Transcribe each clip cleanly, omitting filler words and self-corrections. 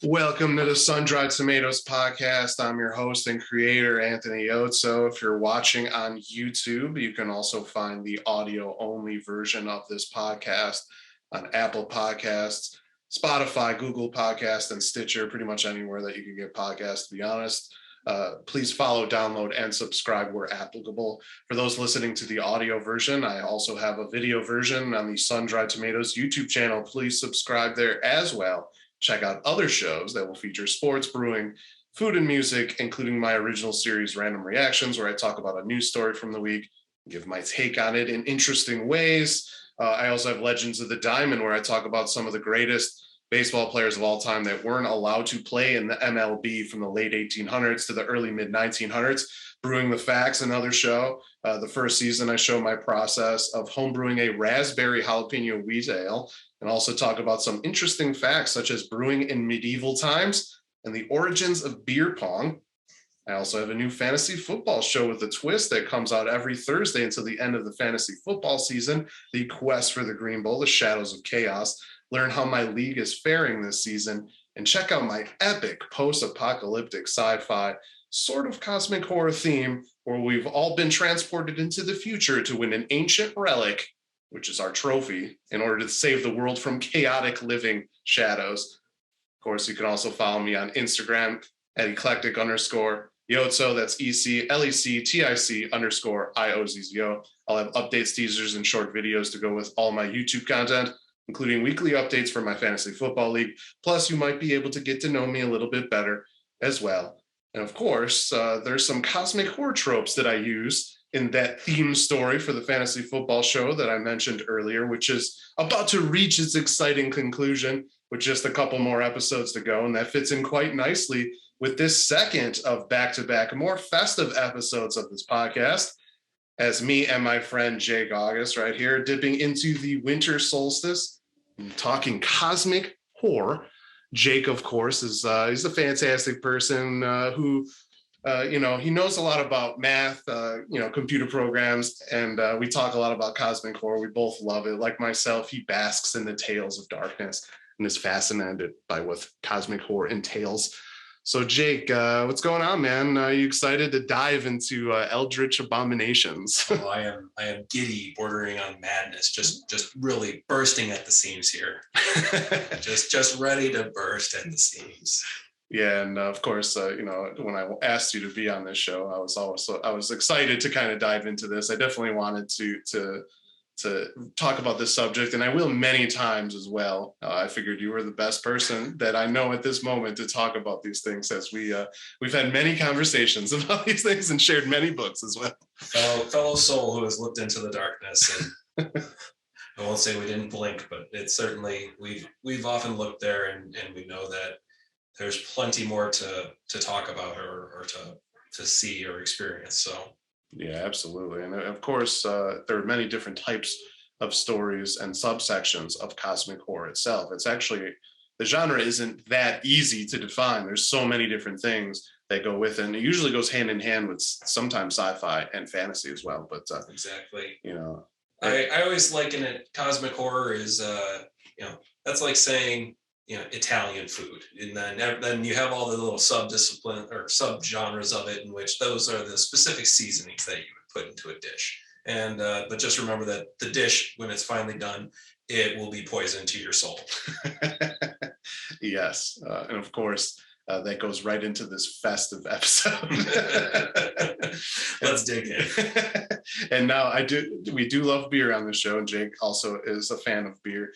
Welcome to the SunDried Tomatoes Podcast. I'm your host and creator, Anthony Yotso. If you're watching on YouTube, you can also find the audio-only version of this podcast on Apple Podcasts, Spotify, Google Podcasts, and Stitcher, pretty much anywhere that you can get podcasts, to be honest. Please follow, download, and subscribe where applicable. For those listening to the audio version, I also have a video version on the SunDried Tomatoes YouTube channel. Please subscribe there as well. Check out other shows that will feature sports, brewing, food, and music, including my original series, Random Reactions, where I talk about a news story from the week, give my take on it in interesting ways. I also have Legends of the Diamond, where I talk about some of the greatest baseball players of all time that weren't allowed to play in the MLB from the late 1800s to the early mid-1900s. Brewing the Facts, another show. The first season, I show my process of homebrewing a raspberry jalapeno wheat ale, and also talk about some interesting facts such as brewing in medieval times and the origins of beer pong. I also have a new fantasy football show with a twist that comes out every Thursday until the end of the fantasy football season, The Quest for the Green Bowl, The Shadows of Chaos. Learn how my league is faring this season, and check out my epic post-apocalyptic sci-fi sort of cosmic horror theme where we've all been transported into the future to win an ancient relic, which is our trophy, in order to save the world from chaotic living shadows. Of course, you can also follow me on Instagram at eclectic_Yotso. That's ECLECTIC_IOZZO. I'll have updates, teasers, and short videos to go with all my YouTube content, including weekly updates for my fantasy football league. Plus, you might be able to get to know me a little bit better as well. And of course, there's some cosmic horror tropes that I use in that theme story for the fantasy football show that I mentioned earlier, which is about to reach its exciting conclusion with just a couple more episodes to go. And that fits in quite nicely with this second of back-to-back more festive episodes of this podcast, as me and my friend Jake August right here dipping into the winter solstice and talking cosmic horror. Jake, of course, is he's a fantastic person who he knows a lot about math, computer programs, and we talk a lot about cosmic horror. We both love it. Like myself, he basks in the tales of darkness and is fascinated by what cosmic horror entails. So, Jake, what's going on, man? Are you excited to dive into eldritch abominations? Oh, I am giddy, bordering on madness, just really bursting at the seams here. just ready to burst at the seams. Yeah, and of course, when I asked you to be on this show, I was excited to kind of dive into this. I definitely wanted to talk about this subject, and I will many times as well. I figured you were the best person that I know at this moment to talk about these things, as we've had many conversations about these things and shared many books as well. Fellow soul who has looked into the darkness, and I won't say we didn't blink, but it's certainly we've often looked there, and we know that there's plenty more to talk about or to see or experience. So. Yeah, absolutely. And of course, there are many different types of stories and subsections of cosmic horror itself. It's actually, the genre isn't that easy to define. There's so many different things that go with it. And it usually goes hand in hand with sometimes sci-fi and fantasy as well. But exactly. I always liken it, cosmic horror is, that's like saying, Italian food, and then you have all the little subdiscipline or subgenres of it, in which those are the specific seasonings that you would put into a dish. And but just remember that the dish, when it's finally done, it will be poison to your soul. Yes, and of course that goes right into this festive episode. Let's dig in. And now we do love beer on the show, and Jake also is a fan of beer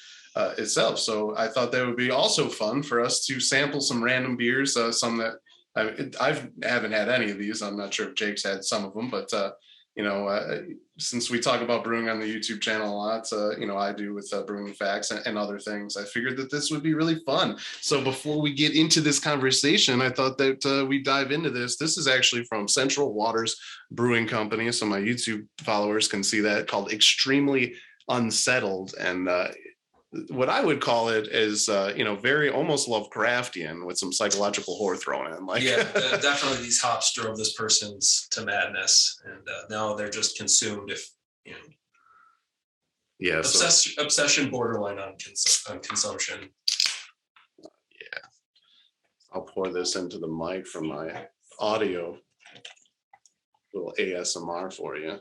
itself. So I thought that would be also fun for us to sample some random beers, some that I haven't had any of these. I'm not sure if Jake's had some of them, but since we talk about brewing on the YouTube channel a lot, I do with Brewing Facts and other things, I figured that this would be really fun. So before we get into this conversation, I thought that we dive into this. This is actually from Central Waters Brewing Company, so my YouTube followers can see that, called Extremely Unsettled. And what I would call it is, very almost Lovecraftian with some psychological horror thrown in. Definitely these hops drove this person's to madness, and now they're just consumed. Obsession borderline on consumption. Yeah. I'll pour this into the mic for my audio. Little ASMR for you.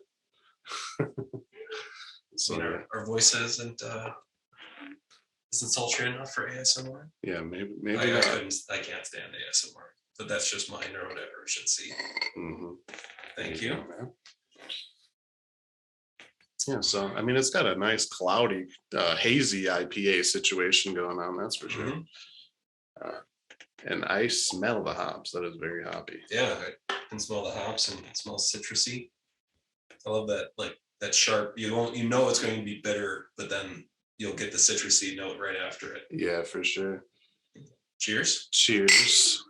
So our voice isn't sultry enough for ASMR. Yeah, maybe I can't stand ASMR, but that's just my neurodivergency. Mm-hmm. Thank you. Yeah, so I mean, it's got a nice cloudy, hazy IPA situation going on. That's for sure. Mm-hmm. And I smell the hops. That is very hoppy. Yeah, I can smell the hops and it smells citrusy. I love that, like that sharp. You know it's going to be bitter, but then you'll get the citrusy note right after it. Yeah, for sure. Cheers. Cheers.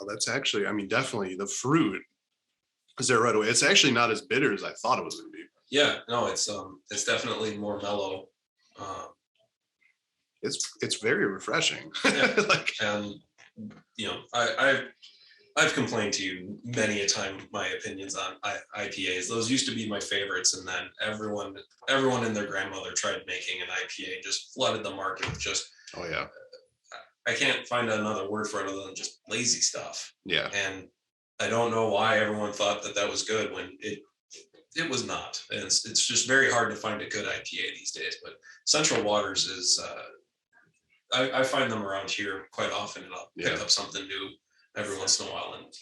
Oh, that's actually, I mean, definitely the fruit is there right away. It's actually not as bitter as I thought it was going to be. Yeah, no, it's definitely more mellow. It's very refreshing. Yeah. And you know, I've complained to you many a time my opinions on IPAs. Those used to be my favorites, and then everyone and their grandmother tried making an IPA, just flooded the market with just. Oh yeah. I can't find another word for it other than just lazy stuff. Yeah. And I don't know why everyone thought that was good when it was not. And it's just very hard to find a good IPA these days. But Central Waters is, I find them around here quite often, and I'll pick up something new every once in a while, and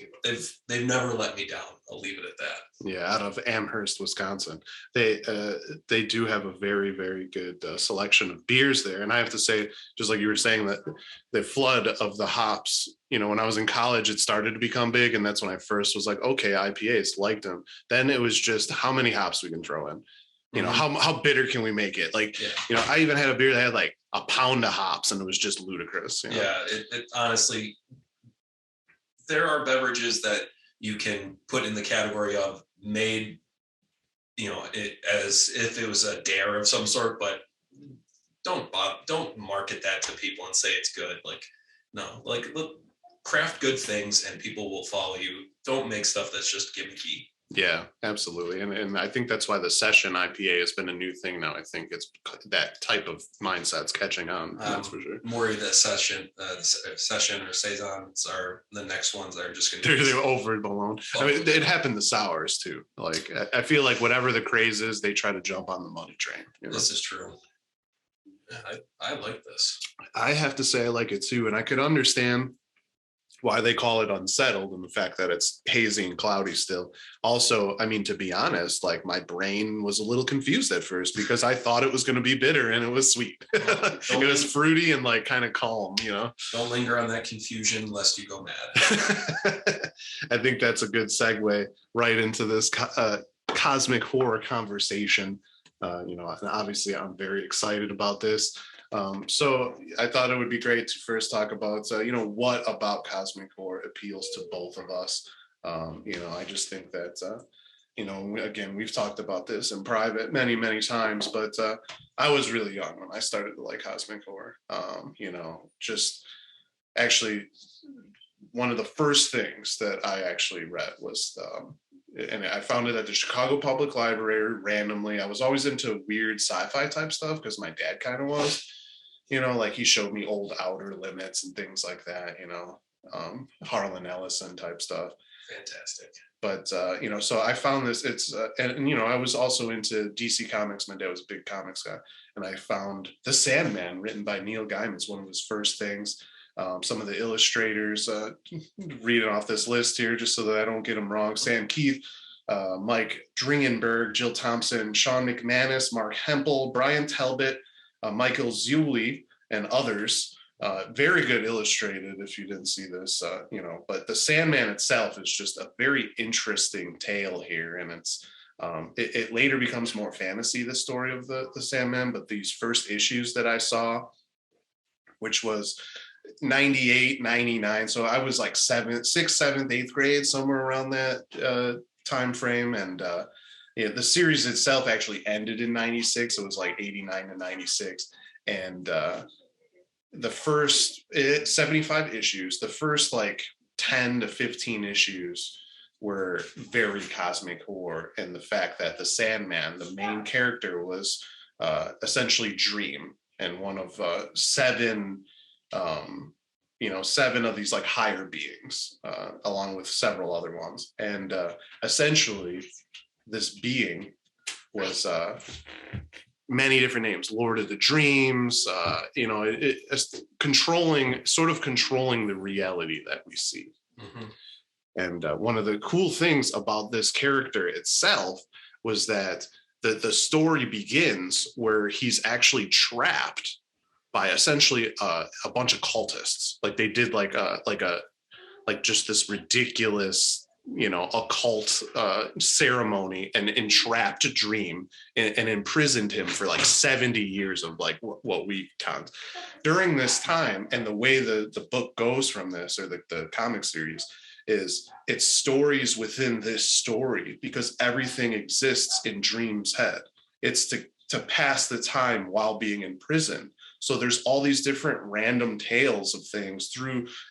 they've never let me down. I'll leave it at that. Yeah, out of Amherst, Wisconsin, they do have a very, very good selection of beers there. And I have to say, just like you were saying, that the flood of the hops, you know, when I was in college, it started to become big, and that's when I first was like, okay, IPAs, liked them. Then it was just how many hops we can throw in. You know, how bitter can we make it? Like, you know, I even had a beer that had like a pound of hops, and it was just ludicrous. You know? Yeah, it honestly. There are beverages that you can put in the category of made, you know, it as if it was a dare of some sort, but don't market that to people and say it's good. Like, no, like look, craft good things and people will follow you. Don't make stuff that's just gimmicky. Yeah, absolutely. And I think that's why the session IPA has been a new thing now. I think it's that type of mindset's catching on. That's for sure. I'm worried that session or Saisons are the next ones that are just going to be... They're overblown. I mean, it happened to sours too. Like, I feel like whatever the craze is, they try to jump on the money train. You know? This is true. I like this. I have to say I like it too. And I could understand why they call it Unsettled, and the fact that it's hazy and cloudy still. Also, I mean, to be honest, like my brain was a little confused at first because I thought it was going to be bitter and it was sweet. It was fruity and like kind of calm, you know. Don't linger on that confusion lest you go mad. I think that's a good segue right into this cosmic horror conversation. You know, and obviously I'm very excited about this. So I thought it would be great to first talk about, you know, what about cosmic horror appeals to both of us. You know, I just think that, you know, again, we've talked about this in private many, many times, but I was really young when I started to like cosmic horror. You know, just actually one of the first things that I actually read was, and I found it at the Chicago Public Library randomly. I was always into weird sci-fi type stuff because my dad kind of was. You know, like he showed me old Outer Limits and things like that, you know, Harlan Ellison type stuff. Fantastic. But, you know, so I found this, and, you know, I was also into DC Comics. My dad was a big comics guy. And I found The Sandman, written by Neil Gaiman, is one of his first things. Some of the illustrators, reading off this list here, just so that I don't get them wrong. Sam Keith, Mike Dringenberg, Jill Thompson, Sean McManus, Mark Hempel, Brian Talbot, Michael Zuley, and others. Very good illustrated if you didn't see this, you know, but the Sandman itself is just a very interesting tale here. And it's, it later becomes more fantasy, the story of the Sandman, but these first issues that I saw, which was 98, 99. So I was like 6th, 7th, 8th grade, somewhere around that time frame. And, yeah, the series itself actually ended in 96. It was like 89 to 96. And the first 75 issues, the first like 10 to 15 issues were very cosmic horror. And the fact that the Sandman, the main character, was essentially dream, and one of seven, seven of these like higher beings, along with several other ones. And essentially, this being was many different names: Lord of the Dreams, controlling the reality that we see. Mm-hmm. And one of the cool things about this character itself was that the story begins where he's actually trapped by essentially a bunch of cultists. Like they did like just this ridiculous, occult ceremony and entrapped Dream and imprisoned him for like 70 years of like what we count during this time. And the way the book goes from this, or the comic series, is it's stories within this story, because everything exists in Dream's head. It's to pass the time while being in prison. So there's all these different random tales of things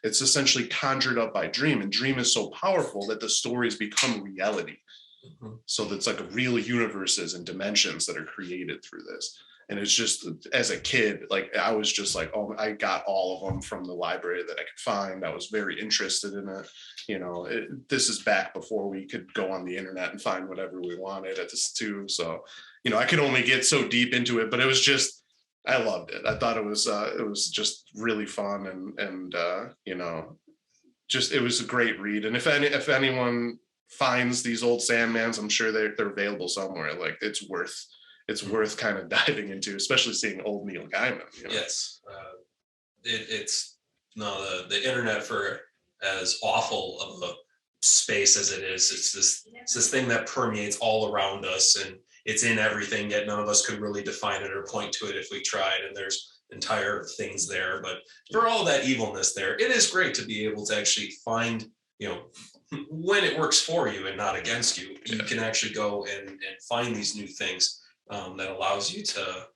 it's essentially conjured up by Dream, and Dream is so powerful that the stories become reality. Mm-hmm. So that's like real universes and dimensions that are created through this. And it's just, as a kid, like I was just like, oh, I got all of them from the library that I could find. I was very interested in it. This is back before we could go on the internet and find whatever we wanted at this too. So, I could only get so deep into it, but it was just, I loved it. I thought it was just really fun, and it was a great read. And if anyone finds these old Sandmans, I'm sure they're available somewhere. Like it's worth kind of diving into, especially seeing old Neil Gaiman. Yes, it's the internet, for as awful of a space as it is, it's this thing that permeates all around us, and it's in everything, yet none of us could really define it or point to it if we tried. And there's entire things there. But for all that evilness there, it is great to be able to actually find, when it works for you and not against you, you can actually go and find these new things that allows you to,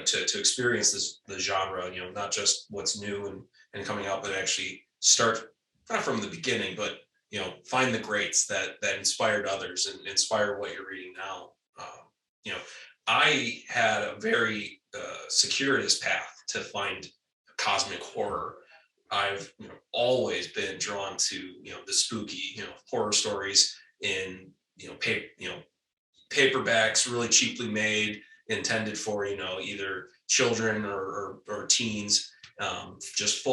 to experience the genre, not just what's new and coming out, but actually start not from the beginning, but, find the greats that inspired others and inspire what you're reading now. I had a very circuitous path to find cosmic horror. I've always been drawn to the spooky horror stories in paperbacks, really cheaply made, intended for either children or teens, just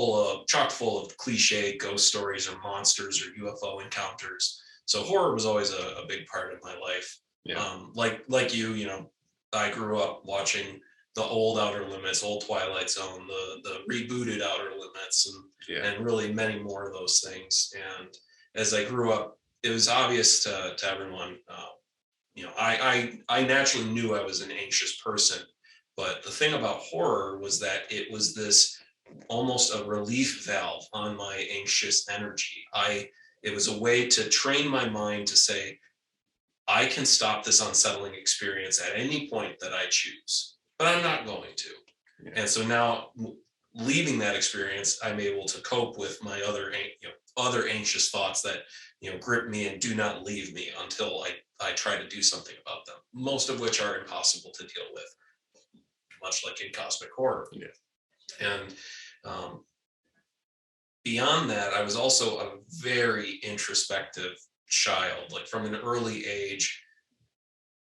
chock full of cliche ghost stories or monsters or UFO encounters. So horror was always a big part of my life. Yeah. Like you, I grew up watching the old Outer Limits, old Twilight Zone, the rebooted Outer Limits, and really many more of those things. And as I grew up, it was obvious to everyone. I naturally knew I was an anxious person, but the thing about horror was that it was this almost a relief valve on my anxious energy. It was a way to train my mind to say, I can stop this unsettling experience at any point that I choose, but I'm not going to. Yeah. And so now, leaving that experience, I'm able to cope with my other anxious thoughts that grip me and do not leave me until I try to do something about them, most of which are impossible to deal with, much like in cosmic horror. Yeah. And beyond that, I was also a very introspective child. Like from an early age,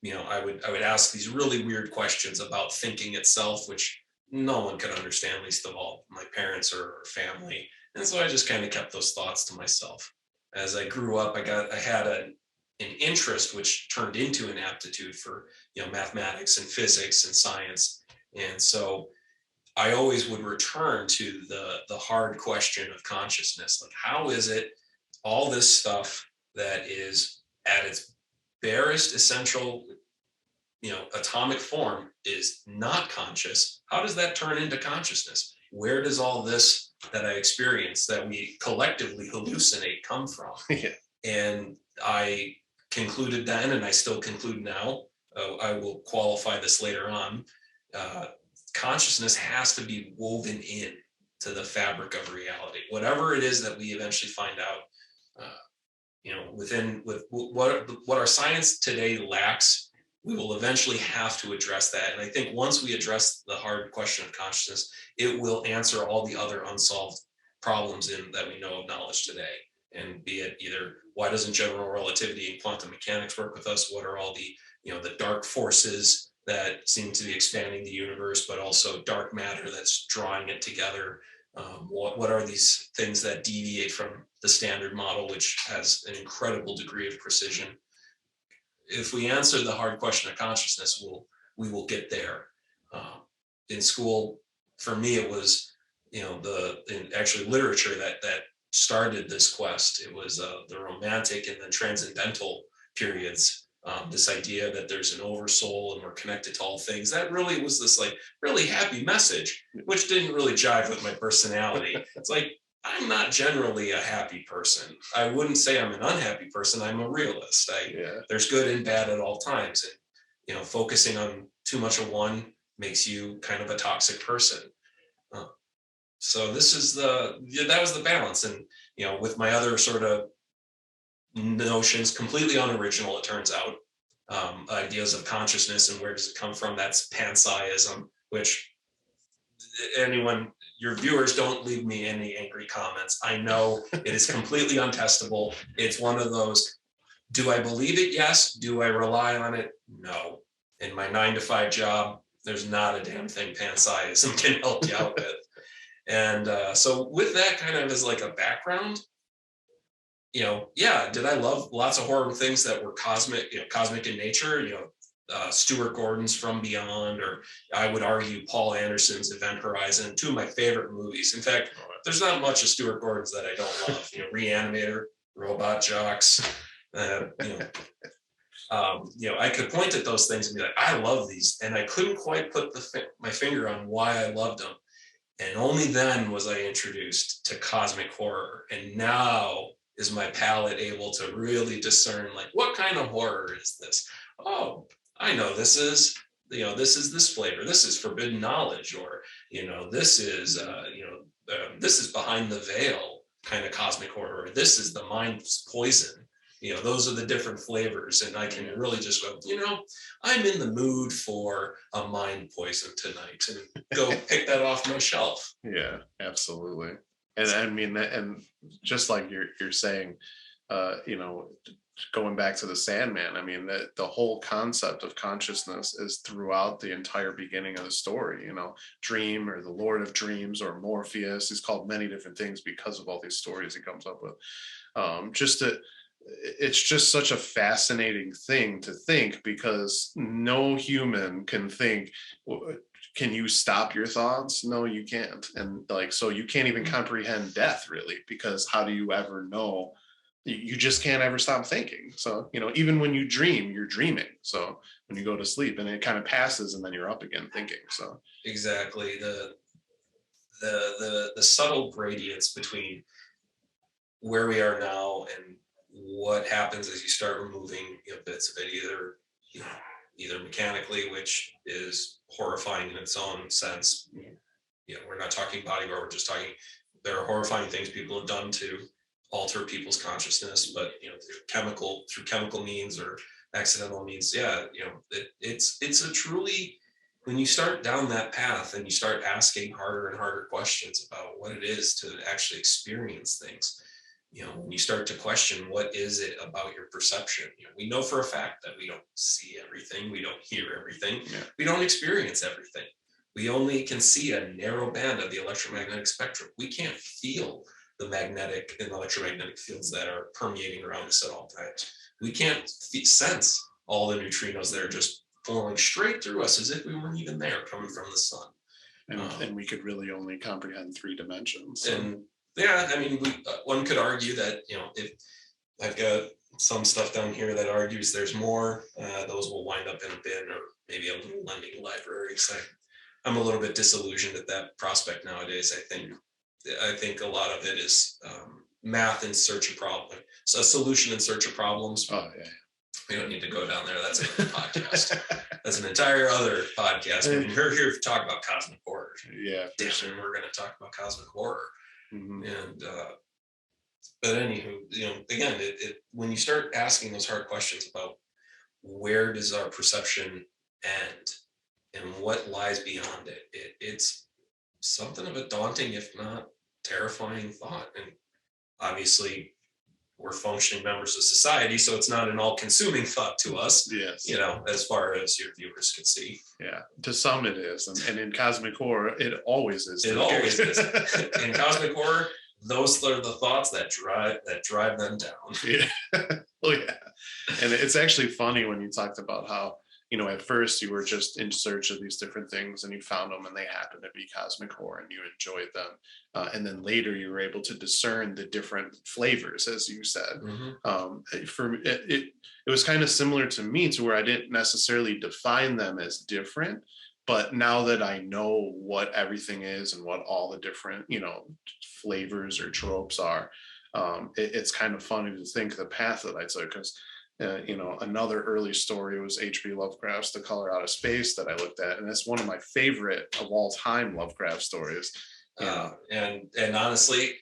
I would ask these really weird questions about thinking itself, which no one could understand, least of all my parents or family. And so I just kind of kept those thoughts to myself. As I grew up, I had an interest which turned into an aptitude for mathematics and physics and science. And so I always would return to the hard question of consciousness. Like, how is it all this stuff that is at its barest essential, atomic form is not conscious? How does that turn into consciousness? Where does all this that I experience, that we collectively hallucinate, come from? Yeah. And I concluded then, and I still conclude now, I will qualify this later on, consciousness has to be woven in to the fabric of reality. Whatever it is that we eventually find out, with what our science today lacks, we will eventually have to address that. And I think once we address the hard question of consciousness, it will answer all the other unsolved problems that we know of knowledge today. And be it either why doesn't general relativity and quantum mechanics work with us? What are all the, the dark forces that seem to be expanding the universe, but also dark matter that's drawing it together? What are these things that deviate from the standard model, which has an incredible degree of precision? If we answer the hard question of consciousness, we will get there. In school, for me, it was, actually literature that started this quest. It was the romantic and then transcendental periods. This idea that there's an oversoul and we're connected to all things. That really was this like really happy message, which didn't really jive with my personality. It's like, I'm not generally a happy person. I wouldn't say I'm an unhappy person. I'm a realist. There's good and bad at all times. And, focusing on too much of one makes you kind of a toxic person. So this is that was the balance. And, with my other sort of notions, completely unoriginal, it turns out, ideas of consciousness and where does it come from? That's panpsyism, which your viewers, don't leave me any angry comments. I know it is completely untestable. It's one of those, do I believe it? Yes. Do I rely on it? No. In my 9-to-5 job, there's not a damn thing panpsyism can help you out with. And so with that kind of as like a background, did I love lots of horror things that were cosmic in nature, Stuart Gordon's From Beyond, or I would argue Paul Anderson's Event Horizon, two of my favorite movies. In fact, there's not much of Stuart Gordon's that I don't love. Reanimator, Robot Jocks, I could point at those things and be like, I love these, and I couldn't quite put my finger on why I loved them. And only then was I introduced to cosmic horror, and now is my palate able to really discern, like, what kind of horror is this? Oh, I know this is this flavor. This is forbidden knowledge, or this is this is behind the veil kind of cosmic horror. This is the mind's poison. Those are the different flavors, and I can really just go, I'm in the mood for a mind poison tonight, and go pick that off my shelf. Yeah, absolutely. And I mean, and just like you're saying, going back to the Sandman, I mean, the whole concept of consciousness is throughout the entire beginning of the story. Dream, or the Lord of Dreams, or Morpheus. He's called many different things because of all these stories he comes up with. It's just such a fascinating thing to think, because no human can think. Can you stop your thoughts? No, you can't. And so you can't even comprehend death, really, because how do you ever know? You just can't ever stop thinking. So, even when you dream, you're dreaming. So when you go to sleep, and it kind of passes, and then you're up again thinking. So exactly, the subtle gradients between where we are now and what happens as you start removing bits of it, either mechanically, which is horrifying in its own sense. We're not talking body horror, we're just talking, there are horrifying things people have done to alter people's consciousness, but through chemical means or accidental means. It's a truly, when you start down that path and you start asking harder and harder questions about what it is to actually experience things, when you start to question, what is it about your perception? We know for a fact that we don't see everything, we don't hear everything, we don't experience everything. We only can see a narrow band of the electromagnetic spectrum. We can't feel the magnetic and electromagnetic fields that are permeating around us at all times. We can't sense all the neutrinos that are just flowing straight through us as if we weren't even there, coming from the sun. And we could really only comprehend 3 dimensions. So. And yeah, I mean, one could argue that, if I've got some stuff down here that argues there's more, those will wind up in a bin or maybe a little lending library. So I'm a little bit disillusioned at that prospect nowadays. I think a lot of it is math in search of problems. So a solution in search of problems. Oh, yeah. We don't need to go down there. That's another podcast. That's an entire other podcast. I mean, we're here to talk about cosmic horror. Yeah, damn, sure. We're going to talk about cosmic horror. Mm-hmm. And but anywho, again, when you start asking those hard questions about where does our perception end and what lies beyond it? It's something of a daunting, if not terrifying thought. And obviously we're functioning members of society, so it's not an all-consuming thought to us. Yes. As far as your viewers can see. Yeah, to some it is, and in cosmic horror, it always is. It always is. In cosmic horror, those are the thoughts that drive them down. Yeah. Oh yeah, and it's actually funny when you talked about how, at first you were just in search of these different things and you found them and they happened to be cosmic horror and you enjoyed them. And then later you were able to discern the different flavors, as you said. For it was kind of similar to me, to where I didn't necessarily define them as different, but now that I know what everything is and what all the different, flavors or tropes are, it's kind of funny to think the path that I took, because another early story was H.P. Lovecraft's The Color Out of Space that I looked at, and it's one of my favorite of all time Lovecraft stories. And honestly,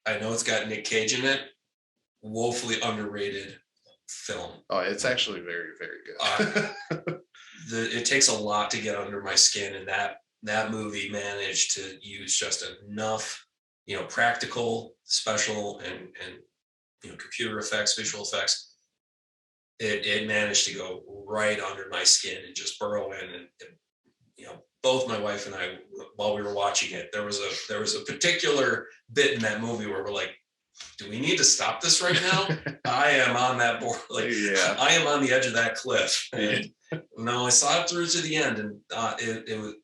I know it's got Nick Cage in it. Woefully underrated film. Oh, it's actually very, very good. It takes a lot to get under my skin, and that movie managed to use just enough, practical, special, and computer effects, visual effects. It managed to go right under my skin and just burrow in. And both my wife and I, while we were watching it, there was a particular bit in that movie where we're like, do we need to stop this right now? I am on that board. I am on the edge of that cliff. And no, I saw it through to the end, and it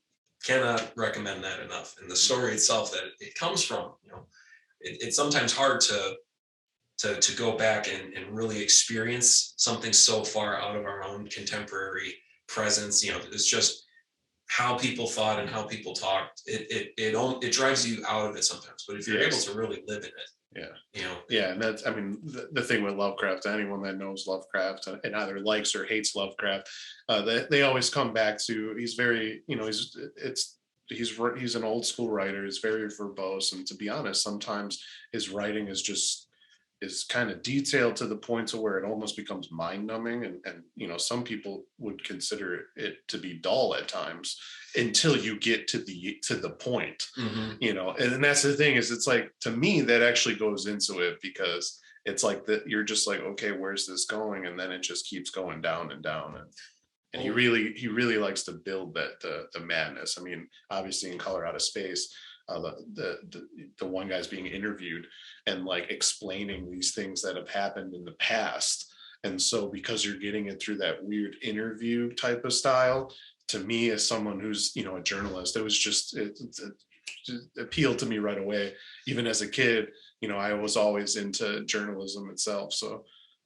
cannot recommend that enough. And the story itself that it comes from, it's sometimes hard to go back and really experience something so far out of our own contemporary presence. It's just how people thought and how people talked. It drives you out of it sometimes, but if you're able to really live in it. Yeah, and that's, the thing with Lovecraft, anyone that knows Lovecraft and either likes or hates Lovecraft, they always come back to, he's very, he's an old school writer. He's very verbose, and to be honest, sometimes his writing is kind of detailed to the point to where it almost becomes mind numbing. And some people would consider it to be dull at times until you get to the point, and that's the thing, is it's like, to me, that actually goes into it, because it's like that you're just like, okay, where's this going? And then it just keeps going down and down. And he really likes to build that, the madness. Obviously in Color Out of Space, the one guy's being interviewed and like explaining these things that have happened in the past, and so because you're getting it through that weird interview type of style, to me, as someone who's a journalist, it was just it appealed to me right away. Even as a kid, I was always into journalism itself, so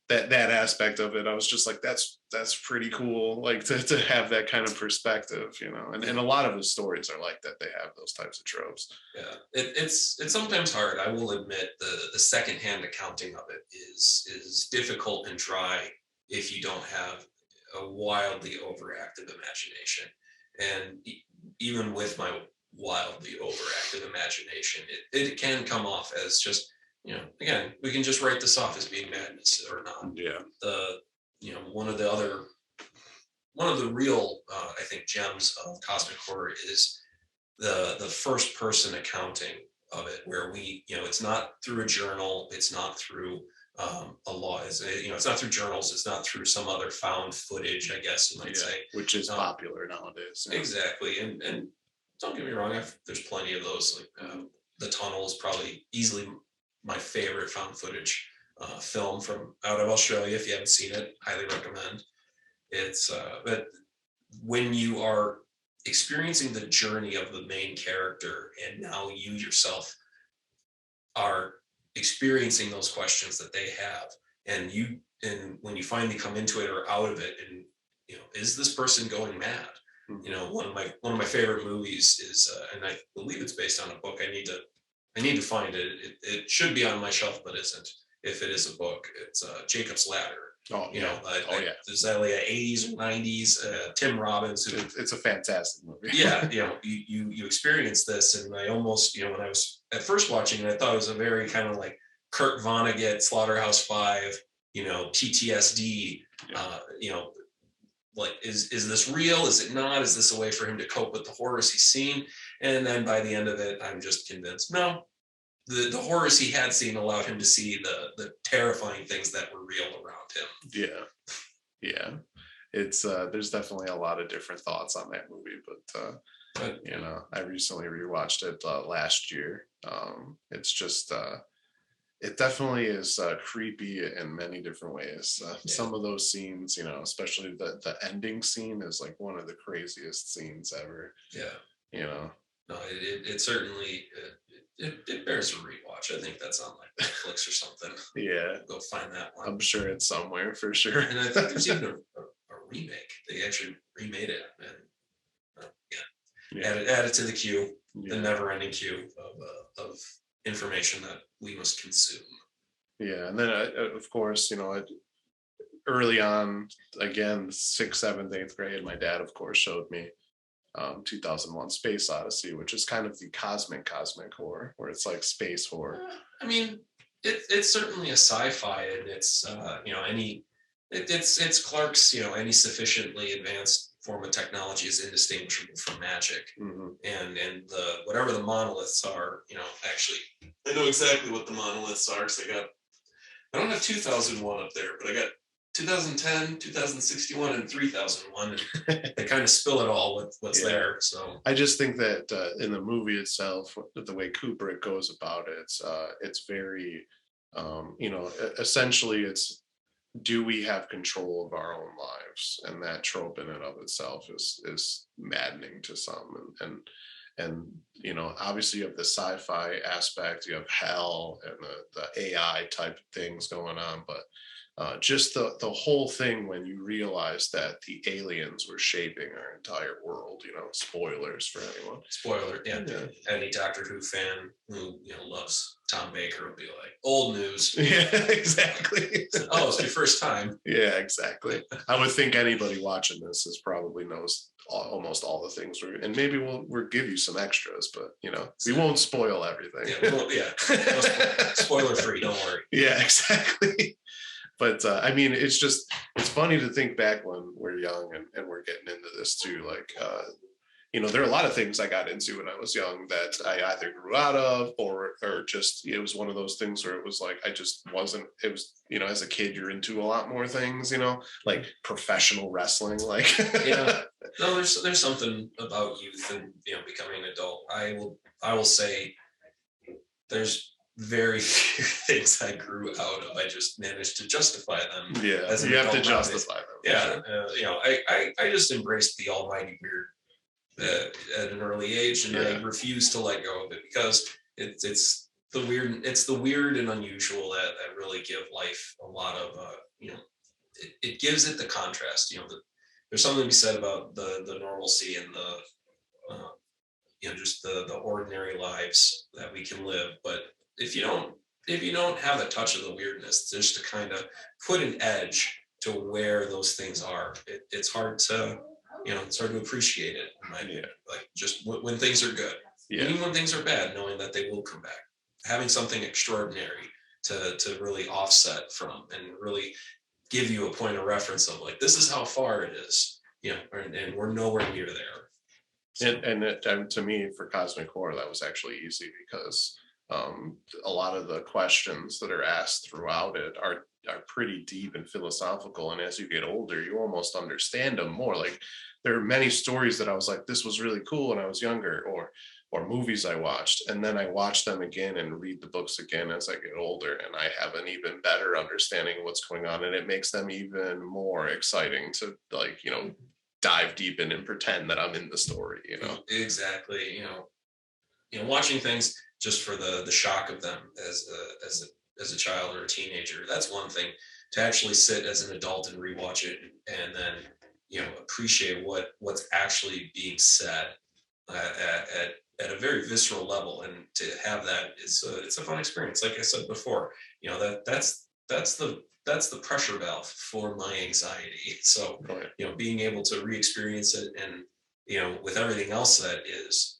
that aspect of it, I was just like, that's pretty cool, like to have that kind of perspective, and a lot of his stories are like that. They have those types of tropes. Yeah, it's sometimes hard. I will admit the secondhand accounting of it is difficult and dry if you don't have a wildly overactive imagination. And even with my wildly overactive imagination, it can come off as just, again, we can just write this off as being madness or not. Yeah. One of the real, I think, gems of cosmic horror is the first person accounting of it, where we, it's not through a journal, it's not through a law, it's not through journals, it's not through some other found footage, I guess you might say, which is popular nowadays. Exactly. And don't get me wrong, there's plenty of those. Like The Tunnel is probably easily my favorite found footage film from out of Australia. If you haven't seen it, highly recommend. It's but when you are experiencing the journey of the main character, and now you yourself are experiencing those questions that they have, and when you finally come into it or out of it, and is this person going mad? One of my favorite movies is, and I believe it's based on a book. I need to find it. It should be on my shelf, but isn't. If it is a book, it's Jacob's Ladder. There's that like 80s or 90s. Tim Robbins. It's a fantastic movie. Yeah, you experience this, and I almost, when I was at first watching it, I thought it was a very kind of like Kurt Vonnegut, Slaughterhouse-Five, PTSD, like, is this real? Is it not? Is this a way for him to cope with the horrors he's seen? And then by the end of it, I'm just convinced, no, the horrors he had seen allowed him to see the terrifying things that were real around him. Yeah. It's there's definitely a lot of different thoughts on that movie, but you know, I recently rewatched it last year. It's just it definitely is creepy in many different ways. Some of those scenes, you know, especially the ending scene is like one of the craziest scenes ever. Yeah. You know. No, it certainly it bears a rewatch. I think that's on like Netflix or something. Yeah. Go find that one. I'm sure it's somewhere for sure. And I think there's even a remake. They actually remade it and add it to the queue, the never-ending queue of information that we must consume. Yeah, and then of course, you know, early on, again, 6th, 7th, 8th grade, my dad, of course, showed me 2001 Space Odyssey, which is kind of the cosmic horror, where it's like space horror. I mean, it's certainly a sci-fi, and it's you know, it's Clark's, you know, any sufficiently advanced form of technology is indistinguishable from magic. And the whatever the monoliths are, you know, actually I know exactly what the monoliths are. So I don't have 2001 up there, but I got 2010, 2061, and 3001. And they kind of spill it all what's there. So I just think that in the movie itself, the way Kubrick goes about it, it's very, you know, essentially it's, do we have control of our own lives? And that trope in and of itself is maddening to some. And you know, obviously you have the sci-fi aspect, you have hell and the AI type of things going on, but just the whole thing when you realize that the aliens were shaping our entire world, you know, spoilers for anyone. Spoiler, yeah. Any Doctor Who fan who, you know, loves Tom Baker will be like, old news. Yeah, exactly. Oh, it's your first time. Yeah, exactly. I would think anybody watching this probably knows almost all the things and maybe we'll give you some extras, but you know, we won't spoil everything. Spoiler free, don't worry. Yeah, exactly. But I mean, it's funny to think back when we're young and we're getting into this too. Like, you know, there are a lot of things I got into when I was young that I either grew out of or just, it was one of those things where it was like, I just wasn't, it was, you know, as a kid, you're into a lot more things, you know, like professional wrestling, like. Yeah, no, there's something about youth and, you know, becoming an adult. I will say there's very few things I grew out of. I just managed to justify them. Yeah, as you have to justify them. Yeah, sure. You know, I just embraced the almighty weird at an early age, and I refuse to let go of it because it's the weird and unusual that really give life a lot of you know, it gives it the contrast. You know, there's something to be said about the normalcy and the you know, just the ordinary lives that we can live, but if you don't have a touch of the weirdness, just to kind of put an edge to where those things are, it's hard to, you know, it's hard to appreciate it. Like just when things are good, even when things are bad, knowing that they will come back, having something extraordinary to really offset from and really give you a point of reference of like, this is how far it is, you know, and we're nowhere near there. So. And to me, for cosmic horror, that was actually easy because a lot of the questions that are asked throughout it are pretty deep and philosophical. And as you get older, you almost understand them more. Like there are many stories that I was like, this was really cool when I was younger, or movies I watched. And then I watch them again and read the books again as I get older. And I have an even better understanding of what's going on. And it makes them even more exciting to, like, you know, dive deep in and pretend that I'm in the story, you know? Exactly. You know, watching things just for the shock of them as a child or a teenager, that's one thing. To actually sit as an adult and rewatch it and then, you know, appreciate what's actually being said at a very visceral level, and to have that it's a fun experience. Like I said before, you know, that's the pressure valve for my anxiety. So, you know, being able to re-experience it, and, you know, with everything else that is,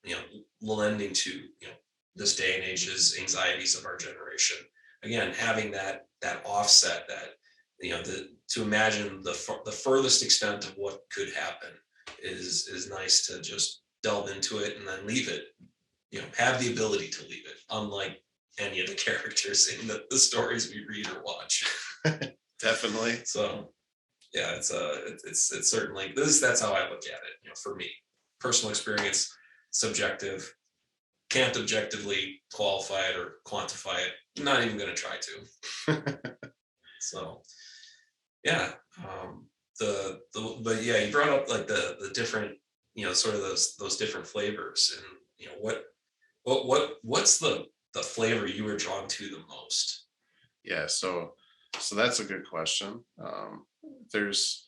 you know, lending to, you know, this day and age's anxieties of our generation, again, having that offset that to imagine the furthest extent of what could happen is nice to just delve into it and then leave it, have the ability to leave it, unlike any of the characters in the stories we read or watch. Definitely. So yeah, it's certainly that's how I look at it. For me, personal experience, subjective, can't objectively qualify it or quantify it. I'm not even going to try to. So yeah, but yeah, you brought up like the different, sort of those different flavors, and what's the flavor you were drawn to the most? Yeah, so that's a good question. There's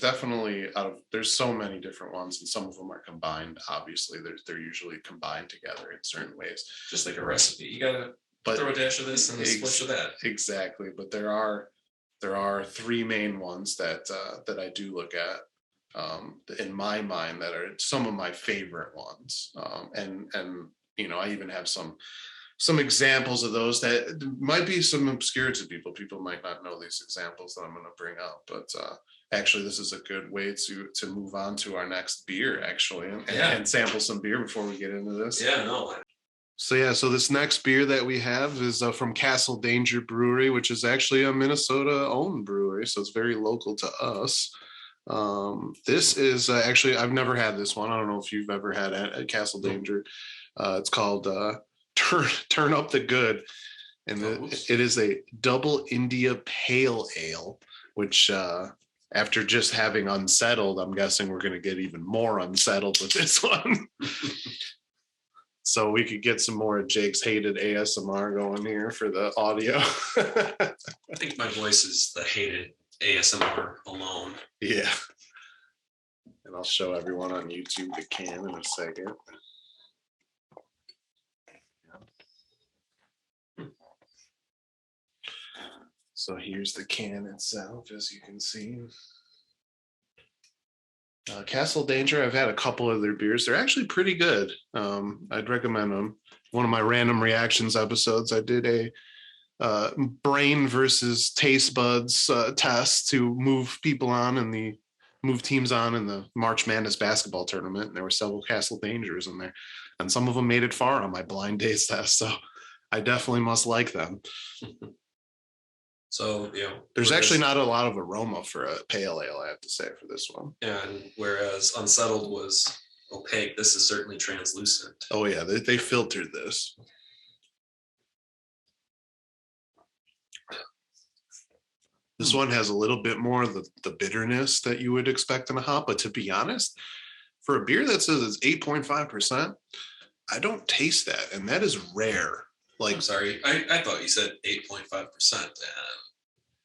definitely there's so many different ones, and some of them are combined. Obviously, they're usually combined together in certain ways. Just like a recipe, you gotta throw a dash of this and a splash of that. Exactly, but there are three main ones that I do look at in my mind that are some of my favorite ones, and I even have some examples of those that might be some obscure to people. People might not know these examples that I'm going to bring up, but actually this is a good way to move on to our next beer, actually, and sample some beer before we get into this. Yeah, no. So this next beer that we have is from Danger Brewery, which is actually a Minnesota-owned brewery, so it's very local to us. This is actually, I've never had this one. I don't know if you've ever had it at Castle Danger. It's called Turn Up the Good, and it is a double India Pale Ale, which after just having Unsettled, I'm guessing we're going to get even more unsettled with this one. So we could get some more of Jake's hated ASMR going here for the audio. I think my voice is the hated ASMR alone. Yeah. And I'll show everyone on YouTube the can in a second. So here's the can itself, as you can see. Castle Danger, I've had a couple of their beers. They're actually pretty good. I'd recommend them. One of my random reactions episodes, I did a brain versus taste buds test to move teams on in the March Madness basketball tournament. And there were several Castle Dangers in there, and some of them made it far on my blind taste test. So I definitely must like them. So, there's actually not a lot of aroma for a pale ale, I have to say, for this one. And whereas Unsettled was opaque, this is certainly translucent. Oh yeah, they filtered this. This one has a little bit more of the bitterness that you would expect in a hop, but to be honest, for a beer that says it's 8.5%, I don't taste that, and that is rare. I'm sorry, I thought you said 8.5%.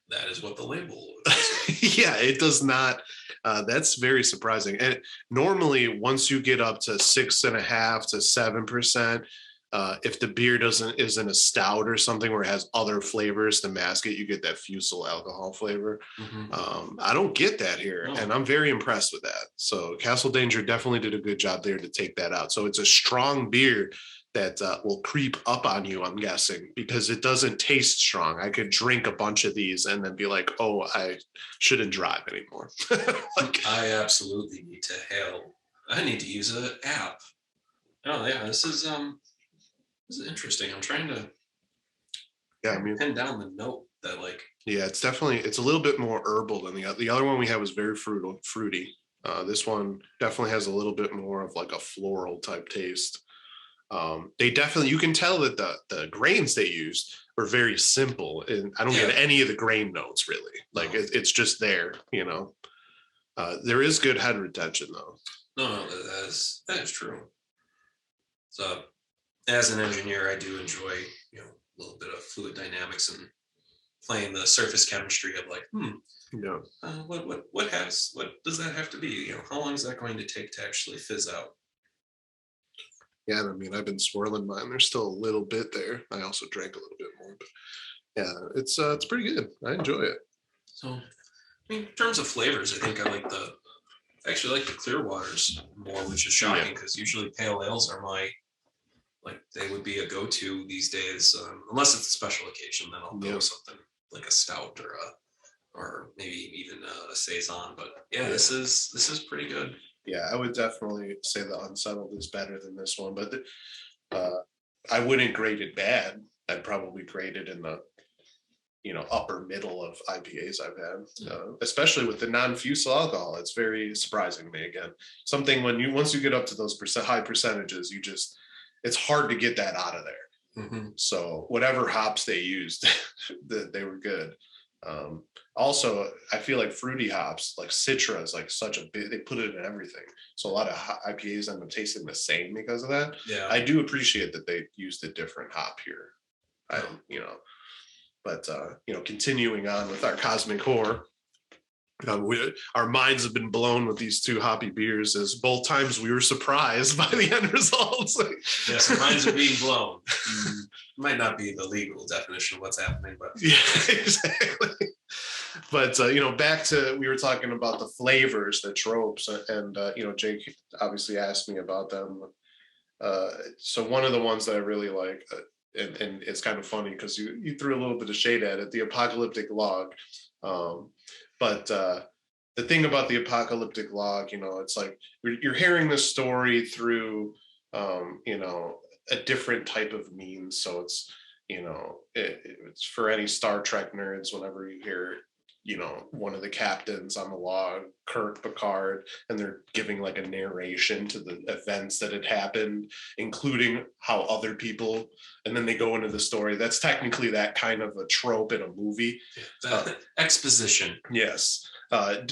That is what the label is. Yeah, it does not. That's very surprising. And normally, once you get up to 6.5% to 7%, if the beer isn't a stout or something where it has other flavors to mask it, you get that fusel alcohol flavor. Mm-hmm. I don't get that here, and I'm very impressed with that. So Castle Danger definitely did a good job there to take that out. So it's a strong beer that will creep up on you, I'm guessing, because it doesn't taste strong. I could drink a bunch of these and then be like, oh, I shouldn't drive anymore. I absolutely need to I need to use an app. Oh yeah, this is interesting. I'm trying to pin down the note that Yeah, it's a little bit more herbal than the other one we had was very fruity. This one definitely has a little bit more of like a floral type taste. You can tell that the grains they used are very simple, and I don't get any of the grain notes really. It's just there, there is good head retention though. No, that is true. So as an engineer, I do enjoy, a little bit of fluid dynamics and playing the surface chemistry of what does that have to be? How long is that going to take to actually fizz out? Yeah, I mean, I've been swirling mine. There's still a little bit there. I also drank a little bit more, but yeah, it's pretty good. I enjoy it. So, in terms of flavors, I think I actually like the clear waters more, which is shocking because usually pale ales are they would be a go-to these days, unless it's a special occasion. Then I'll go with something like a stout or or maybe even a Saison. But yeah, this is pretty good. Yeah, I would definitely say the Unsettled is better than this one, but I wouldn't grade it bad. I'd probably grade it in the upper middle of IPAs I've had, especially with the non-fusel alcohol. It's very surprising to me. Again, something once you get up to those high percentages, it's hard to get that out of there. Mm-hmm. So whatever hops they used, they were good. Also, I feel like fruity hops, like Citra, is like such a big. They put it in everything, so a lot of IPAs end up tasting the same because of that. Yeah, I do appreciate that they used a different hop here. But continuing on with our cosmic horror, our minds have been blown with these two hoppy beers, as both times we were surprised by the end results. Yes, minds are being blown. Might not be the legal definition of what's happening, but yeah, exactly. But back to, we were talking about the flavors, the tropes, and Jake obviously asked me about them. So one of the ones that I really like, and it's kind of funny because you threw a little bit of shade at it, the apocalyptic log. But the thing about the apocalyptic log, it's like you're hearing this story through, a different type of means. So it's, it's for any Star Trek nerds, whenever you hear, one of the captains on the log, Kirk, Picard, and they're giving like a narration to the events that had happened, including how other people, and then they go into the story. That's technically that kind of a trope in a movie. Exposition. Yes.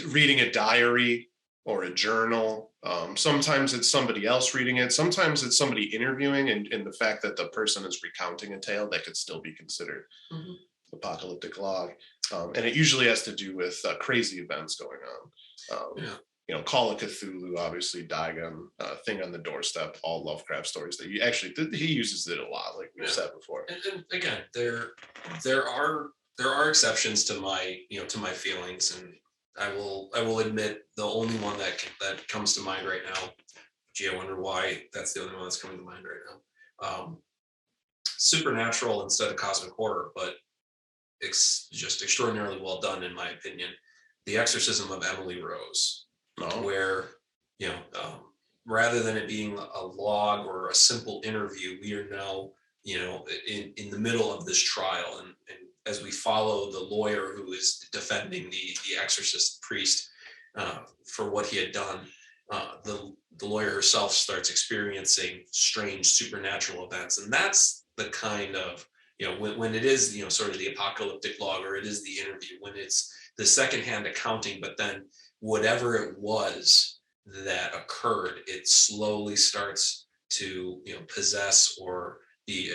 Reading a diary or a journal. Sometimes it's somebody else reading it. Sometimes it's somebody interviewing, and the fact that the person is recounting a tale that could still be considered apocalyptic log. And it usually has to do with crazy events going on. Call of Cthulhu, obviously, Dagon, Thing on the Doorstep, all Lovecraft stories that he uses it a lot, like we've said before. And again, there are exceptions to my feelings, and I will admit the only one that comes to mind right now. Gee, I wonder why that's the only one that's coming to mind right now. Supernatural instead of cosmic horror, but it's just extraordinarily well done, in my opinion. The Exorcism of Emily Rose, where rather than it being a log or a simple interview, we are now in the middle of this trial, and as we follow the lawyer who is defending the exorcist priest for what he had done, the lawyer herself starts experiencing strange supernatural events, and that's the kind of when it is sort of the apocalyptic log, or it is the interview, when it's the secondhand accounting, but then whatever it was that occurred, it slowly starts to possess or be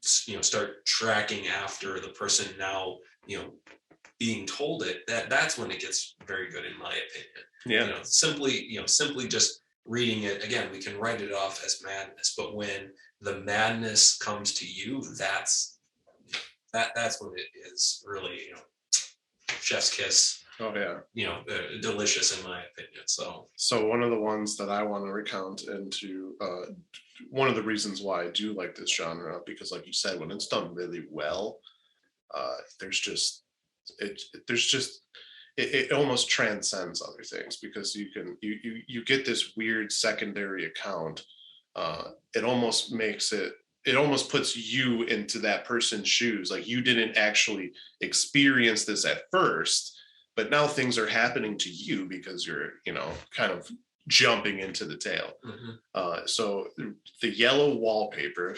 start tracking after the person now being told it. That's when it gets very good, in my opinion. Yeah. Simply just reading it, again, we can write it off as madness, but when the madness comes to you, that's when it is really chef's kiss. Oh yeah. Delicious, in my opinion. So one of the ones that I want to recount into one of the reasons why I do like this genre, because like you said, when it's done really well, it almost transcends other things, because you get this weird secondary account. It almost puts you into that person's shoes. Like, you didn't actually experience this at first, but now things are happening to you because you're, kind of jumping into the tale. So the Yellow Wallpaper,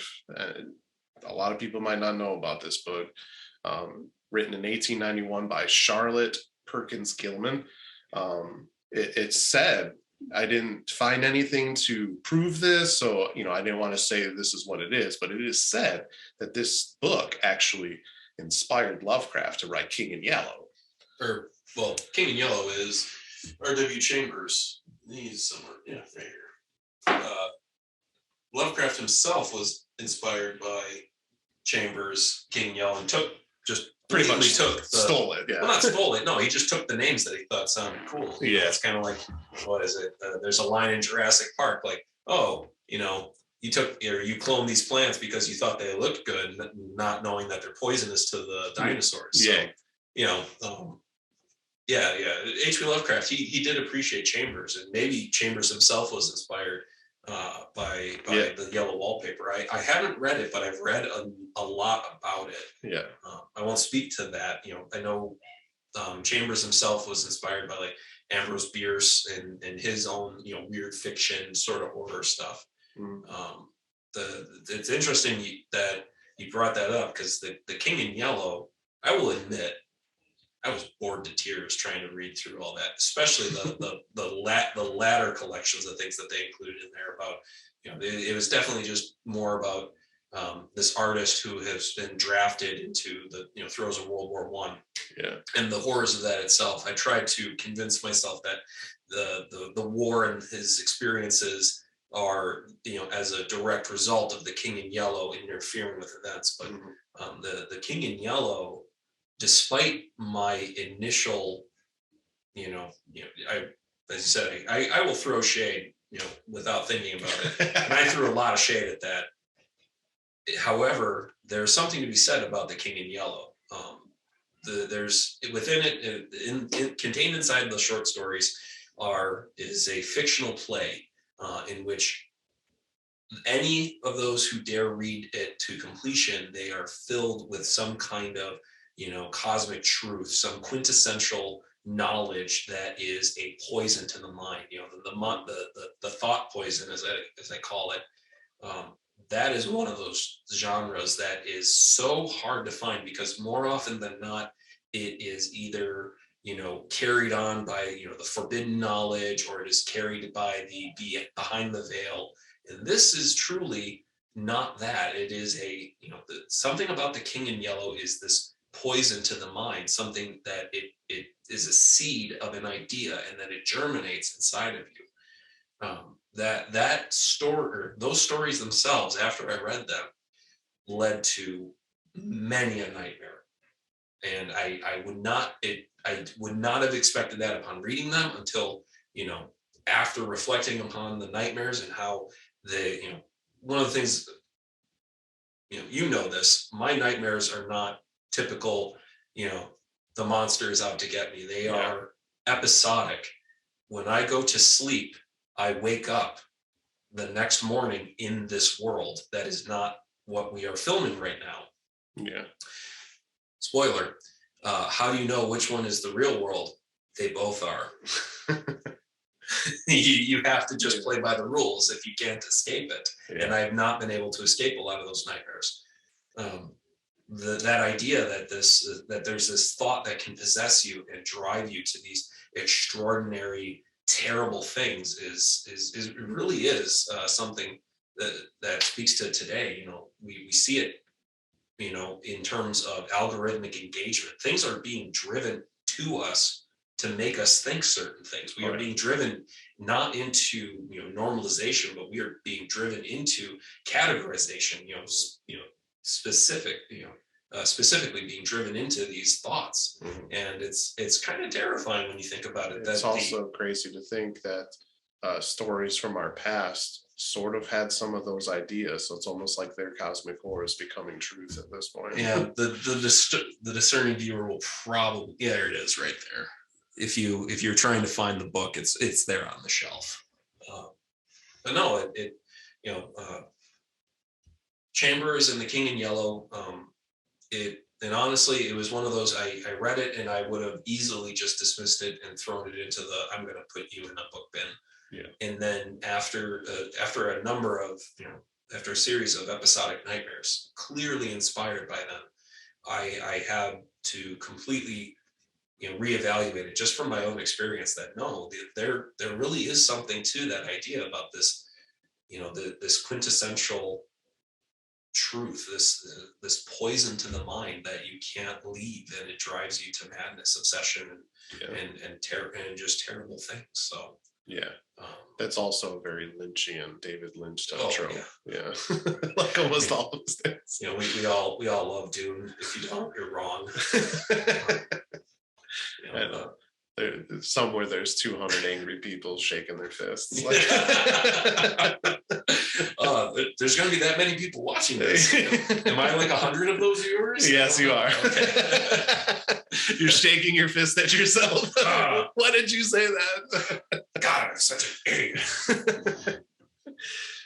a lot of people might not know about this book, written in 1891 by Charlotte Perkins Gilman. It's said, I didn't find anything to prove this, so I didn't want to say this is what it is, but it is said that this book actually inspired Lovecraft to write King in Yellow. King in Yellow is R.W. Chambers. He's somewhere right here. Lovecraft himself was inspired by Chambers' King in Yellow, and pretty much stole it. Yeah. Well, not stole it. No, he just took the names that he thought sounded cool. Yeah. It's kind of like, what is it? There's a line in Jurassic Park, like, you cloned these plants because you thought they looked good, not knowing that they're poisonous to the dinosaurs. Yeah. So, Yeah. H.P. Lovecraft, he did appreciate Chambers, and maybe Chambers himself was inspired by the yellow wallpaper. I haven't read it, but I've read a lot about it. Yeah. I won't speak to that. I know Chambers himself was inspired by like Ambrose Bierce and his own weird fiction sort of horror stuff. It's interesting that you brought that up, because the King in Yellow, I will admit, I was bored to tears trying to read through all that, especially the latter collections of things that they included in there about, it was definitely just more about this artist who has been drafted into the throes of World War I. Yeah. And the horrors of that itself. I tried to convince myself that the war and his experiences are as a direct result of the King in Yellow interfering with events. But the King in Yellow, despite my initial, as you said, I will throw shade, without thinking about it. And I threw a lot of shade at that. However, there's something to be said about the King in Yellow. There's within it, contained inside the short stories, is a fictional play in which any of those who dare read it to completion, they are filled with some kind of cosmic truth, some quintessential knowledge that is a poison to the mind. The thought poison, as I call it. That is one of those genres that is so hard to find, because more often than not, it is either carried on by the forbidden knowledge, or it is carried by the behind the veil. And this is truly not that. It is something about the King in Yellow is this poison to the mind, something that it is a seed of an idea, and that it germinates inside of you. That story, those stories themselves, after I read them, led to many a nightmare, and I would not have expected that upon reading them until after reflecting upon the nightmares and how one of the things this, my nightmares are not typical. The monster is out to get me. They are episodic. When I go to sleep, I wake up the next morning in this world that is not what we are filming right now. Yeah. Spoiler. How do you know which one is the real world? They both are. You have to just play by the rules if you can't escape it. Yeah. And I have not been able to escape a lot of those nightmares. That idea that there's this thought that can possess you and drive you to these extraordinary, terrible things is really is something that speaks to today. We see it, in terms of algorithmic engagement. Things are being driven to us to make us think certain things. We are being driven not into normalization, but we are being driven into categorization. Specifically being driven into these thoughts. And it's kind of terrifying when you think about it. It's also crazy to think that stories from our past sort of had some of those ideas, so it's almost like their cosmic horror is becoming truth at this point. Yeah, the discerning viewer will probably, there it is right there. If you're trying to find the book, it's there on the shelf. But no, Chambers and the King in Yellow, and honestly, it was one of those, I read it and I would have easily just dismissed it and thrown it into I'm going to put you in a book bin. Yeah. And then after a number of, after a series of episodic nightmares, clearly inspired by them, I had to completely, reevaluate it just from my own experience, that no, there really is something to that idea about this, this quintessential truth, this poison to the mind that you can't leave, and it drives you to madness, obsession, and terror, and just terrible things. So that's also a very Lynchian, David Lynch trope. Yeah. Like almost all of those things. We all love Dune. If you don't, you're wrong. somewhere there's 200 angry people shaking their fists. Like, there's going to be that many people watching this. Am I like 100 of those viewers? Yes, you are. Okay. You're shaking your fist at yourself. Why did you say that? God, I'm such an idiot.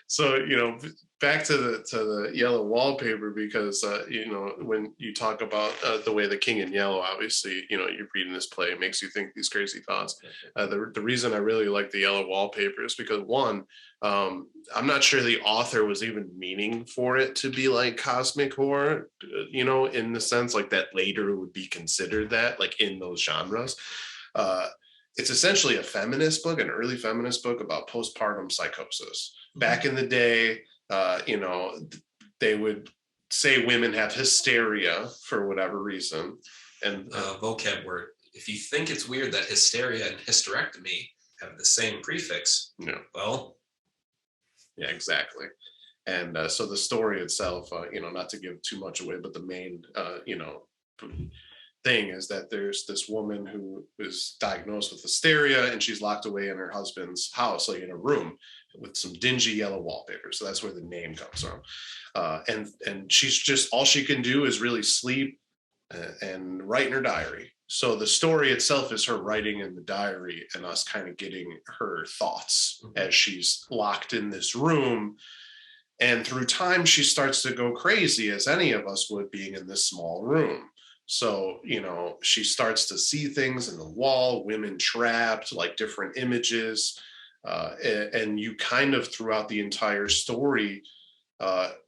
So, back to the yellow wallpaper, because when you talk about the way the King in Yellow, obviously, you're reading this play, it makes you think these crazy thoughts. The reason I really like the yellow wallpaper is because, one, I'm not sure the author was even meaning for it to be like cosmic horror, in the sense like that later would be considered that, like in those genres. It's essentially a feminist book, an early feminist book about postpartum psychosis. Back in the day, they would say women have hysteria for whatever reason. And vocab word. If you think it's weird that hysteria and hysterectomy have the same prefix, well, yeah, exactly. And so the story itself, not to give too much away, but the main, thing is that there's this woman who is diagnosed with hysteria, and she's locked away in her husband's house, like in a room with some dingy yellow wallpaper. So that's where the name comes from. And she's just, all she can do is really sleep and write in her diary. So the story itself is her writing in the diary and us kind of getting her thoughts as she's locked in this room. And through time, she starts to go crazy, as any of us would, being in this small room. So, she starts to see things in the wall, women trapped, like different images. And you kind of, throughout the entire story,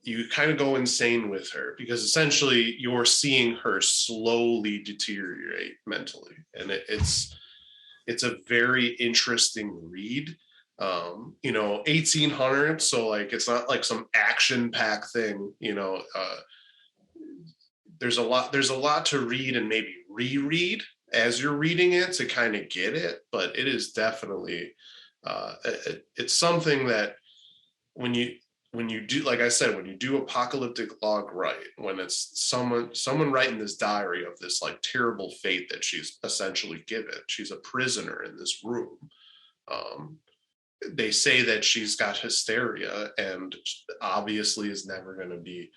you kind of go insane with her, because essentially you're seeing her slowly deteriorate mentally. And it's a very interesting read. 1800, so like it's not like some action-packed thing, there's a lot to read and maybe reread as you're reading it to kind of get it, but it is definitely it's something that when you do, like I said, when you do apocalyptic log right, when it's someone writing this diary of this like terrible fate that she's essentially given, she's a prisoner in this room. They say that she's got hysteria and obviously is never going to be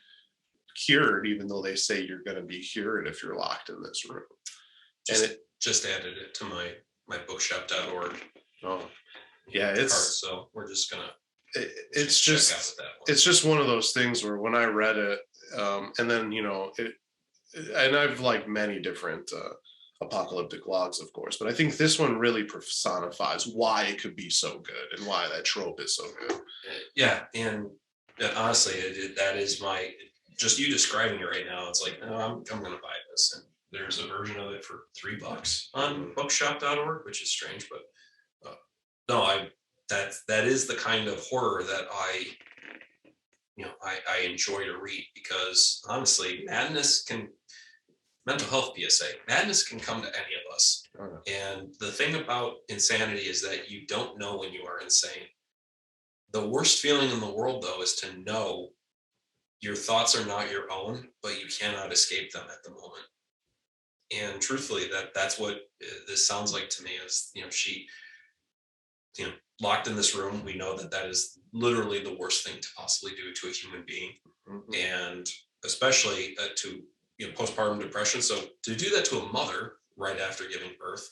cured, even though they say you're going to be cured if you're locked in this room. Just added it to my bookshop.org. Oh, yeah, so we're just gonna. It's just one of those things where when I read it, and then and I've liked many different apocalyptic logs, of course, but I think this one really personifies why it could be so good and why that trope is so good. Yeah, and honestly, that is my. Just you describing it right now, it's like, no, I'm going to buy this. And there's a version of it for $3 on bookshop.org, which is strange, but that is the kind of horror that I enjoy to read, because honestly, mental health PSA, madness can come to any of us. And the thing about insanity is that you don't know when you are insane. The worst feeling in the world, though, is to know your thoughts are not your own, but you cannot escape them at the moment. And truthfully, that's what this sounds like to me. Is she, locked in this room. We know that is literally the worst thing to possibly do to a human being, and especially to postpartum depression. So to do that to a mother right after giving birth,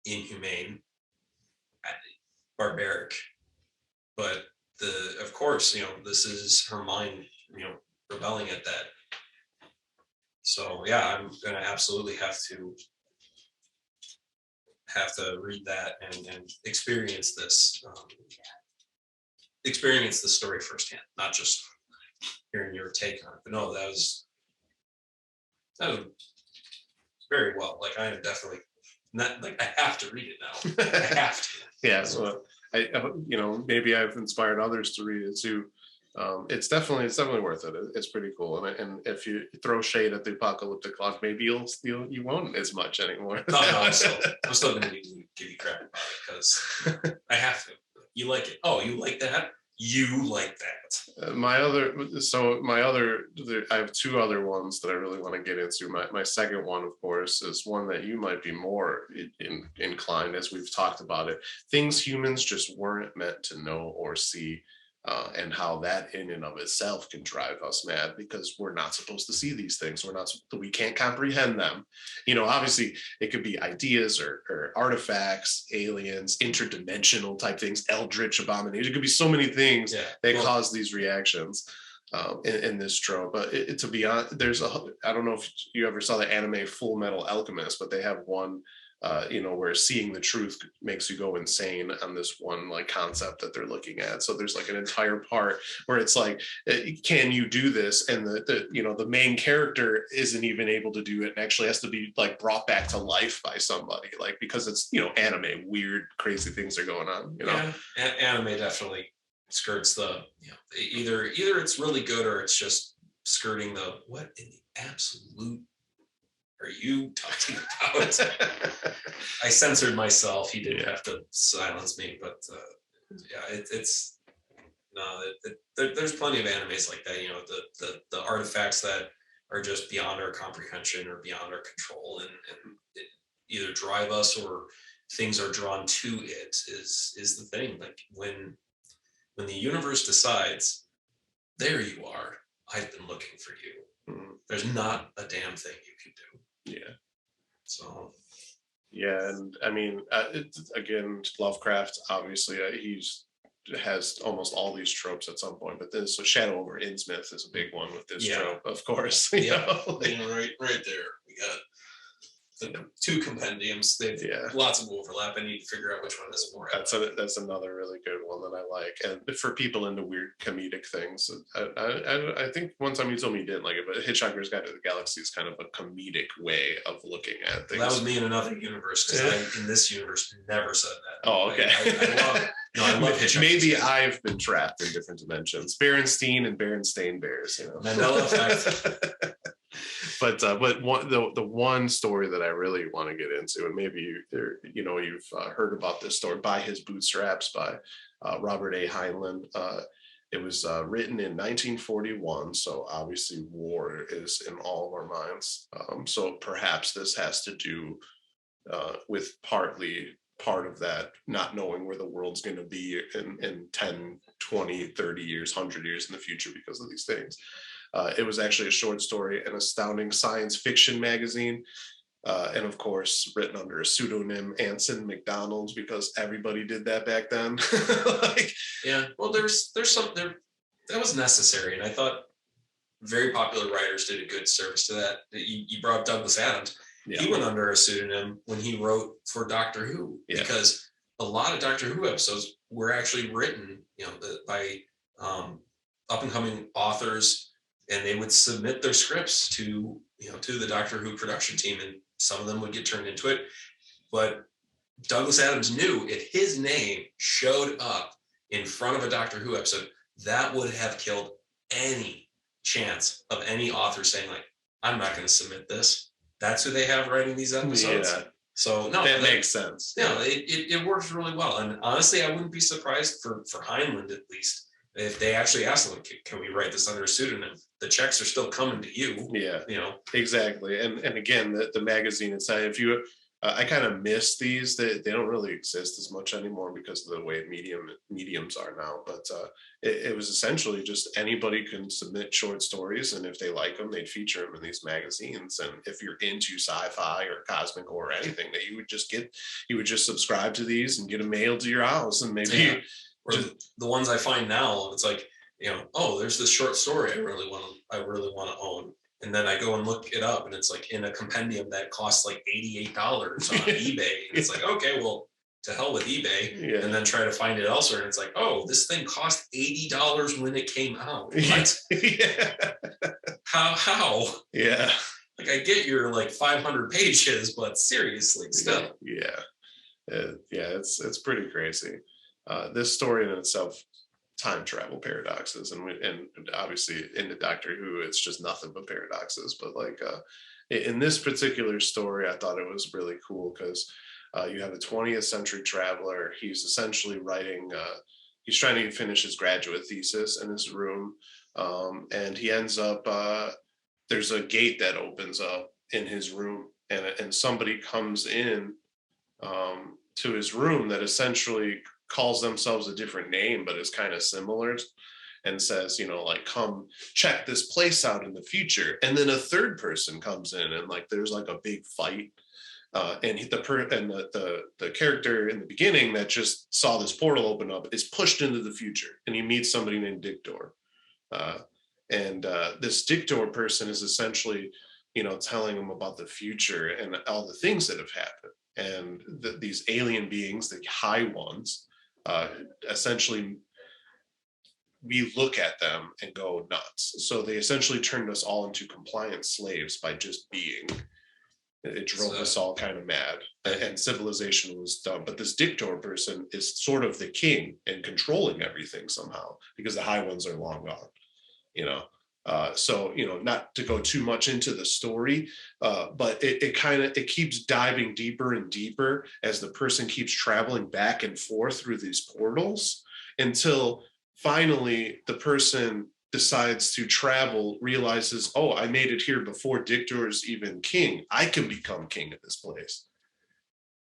inhumane, barbaric. But of course, this is her mind, rebelling at that. So yeah, I'm gonna absolutely have to read that and experience this, experience the story firsthand, not just hearing your take on it. But no, that was very well. Like, I am definitely not, like, I have to read it now. I have to. Yeah, so I maybe I've inspired others to read it too. It's definitely worth it. It's pretty cool, and if you throw shade at the apocalyptic clock, maybe you won't as much anymore. No, I'm still going to give you crap about it, because I have to. You like it? Oh, you like that? you like that. I have two other ones that I really want to get into. My second one, of course, is one that you might be more inclined, as we've talked about it. Things humans just weren't meant to know or see. And how that in and of itself can drive us mad, because we're not supposed to see these things. We can't comprehend them. Obviously it could be ideas or artifacts, aliens, interdimensional type things, eldritch abomination. It could be so many things that cause these reactions in this trope. But to be honest, I don't know if you ever saw the anime Full Metal Alchemist, but they have one where seeing the truth makes you go insane on this one like concept that they're looking at. So there's like an entire part where it's like, can you do this? And the main character isn't even able to do it, and actually has to be like brought back to life by somebody, like, because it's anime, weird, crazy things are going on. Yeah, anime definitely skirts the either it's really good or it's just skirting the what in the absolute are you talking about? I censored myself. He didn't have to silence me, but there's plenty of animes like that. The artifacts that are just beyond our comprehension or beyond our control, and it either drive us or things are drawn to it is the thing. Like when the universe decides, there you are. I've been looking for you. Mm-hmm. There's not a damn thing you can do. Yeah. So. Yeah, and I mean, again, Lovecraft, obviously, has almost all these tropes at some point. But this Shadow over Innsmouth is a big one with this trope, of course. Right there. We got the two compendiums. They've lots of overlap. I need to figure out which one is more. That's another really good one that I like. And for people into weird comedic things, I think one time you told me you didn't like it, but Hitchhiker's Guide to the Galaxy is kind of a comedic way of looking at things. Well, that was me in another universe, because I, in this universe, never said that. Oh, okay. I love Hitchhiker's Maybe Guide. I've been trapped in different dimensions. Berenstein and Berenstain Bears. Mandela effect. But the one story that I really want to get into, and maybe you've heard about this story, By His Bootstraps by Robert A. Heinlein. It was written in 1941, so obviously war is in all of our minds. So perhaps this has to do with partly part of that not knowing where the world's going to be in 10, 20, 30 years, 100 years in the future because of these things. It was actually a short story, an astounding science fiction magazine. And of course, written under a pseudonym, Anson McDonald, because everybody did that back then. Well, there's some there that was necessary. And I thought very popular writers did a good service to that. You brought up Douglas Adams. Yeah. He went under a pseudonym when he wrote for Doctor Who, because a lot of Doctor Who episodes were actually written, by up and coming authors, and they would submit their scripts to the Doctor Who production team, and some of them would get turned into it. But Douglas Adams knew if his name showed up in front of a Doctor Who episode, that would have killed any chance of any author saying, like, I'm not going to submit this. That's who they have writing these episodes. Yeah. So no, that makes sense. Yeah, it works really well. And honestly, I wouldn't be surprised for Heinlein, at least, if they actually asked them, can we write this under a pseudonym? The checks are still coming to you. Yeah, exactly. And again, the magazine inside, I kind of miss these. They don't really exist as much anymore because of the way mediums are now. But it was essentially just anybody can submit short stories, and if they like them, they'd feature them in these magazines. And if you're into sci-fi or cosmic or anything, that you would just subscribe to these and get them mailed to your house, and maybe. Yeah. Or the ones I find now, it's like, there's this short story I really want to own. And then I go and look it up, and it's like in a compendium that costs like $88 on eBay. And it's like, okay, well, to hell with eBay. Yeah. And then try to find it elsewhere. And it's like, oh, this thing cost $80 when it came out. What? Yeah. How? Yeah. Like, I get your like 500 pages, but seriously, still. Yeah. It's pretty crazy. This story in itself, time travel paradoxes, and obviously into Doctor Who, it's just nothing but paradoxes. But like in this particular story, I thought it was really cool because you have a 20th century traveler. He's essentially writing he's trying to finish his graduate thesis in his room, and he ends up there's a gate that opens up in his room, and somebody comes in to his room that essentially calls themselves a different name, but is kind of similar, and says, you know, like, come check this place out in the future. And then a third person comes in, and like there's like a big fight. And the character in the beginning that just saw this portal open up is pushed into the future, and he meets somebody named Dictor. This Dictor person is essentially, you know, telling him about the future and all the things that have happened. And these alien beings, the high ones, essentially, we look at them and go nuts. So they essentially turned us all into compliant slaves by just being. It drove us all kind of mad, and civilization was done. But this Dictor person is sort of the king and controlling everything somehow, because the high ones are long gone, you know. So, you know, not to go too much into the story, but it keeps diving deeper and deeper as the person keeps traveling back and forth through these portals, until finally the person decides to travel, realizes, oh, I made it here before Dictor's even king. I can become king of this place.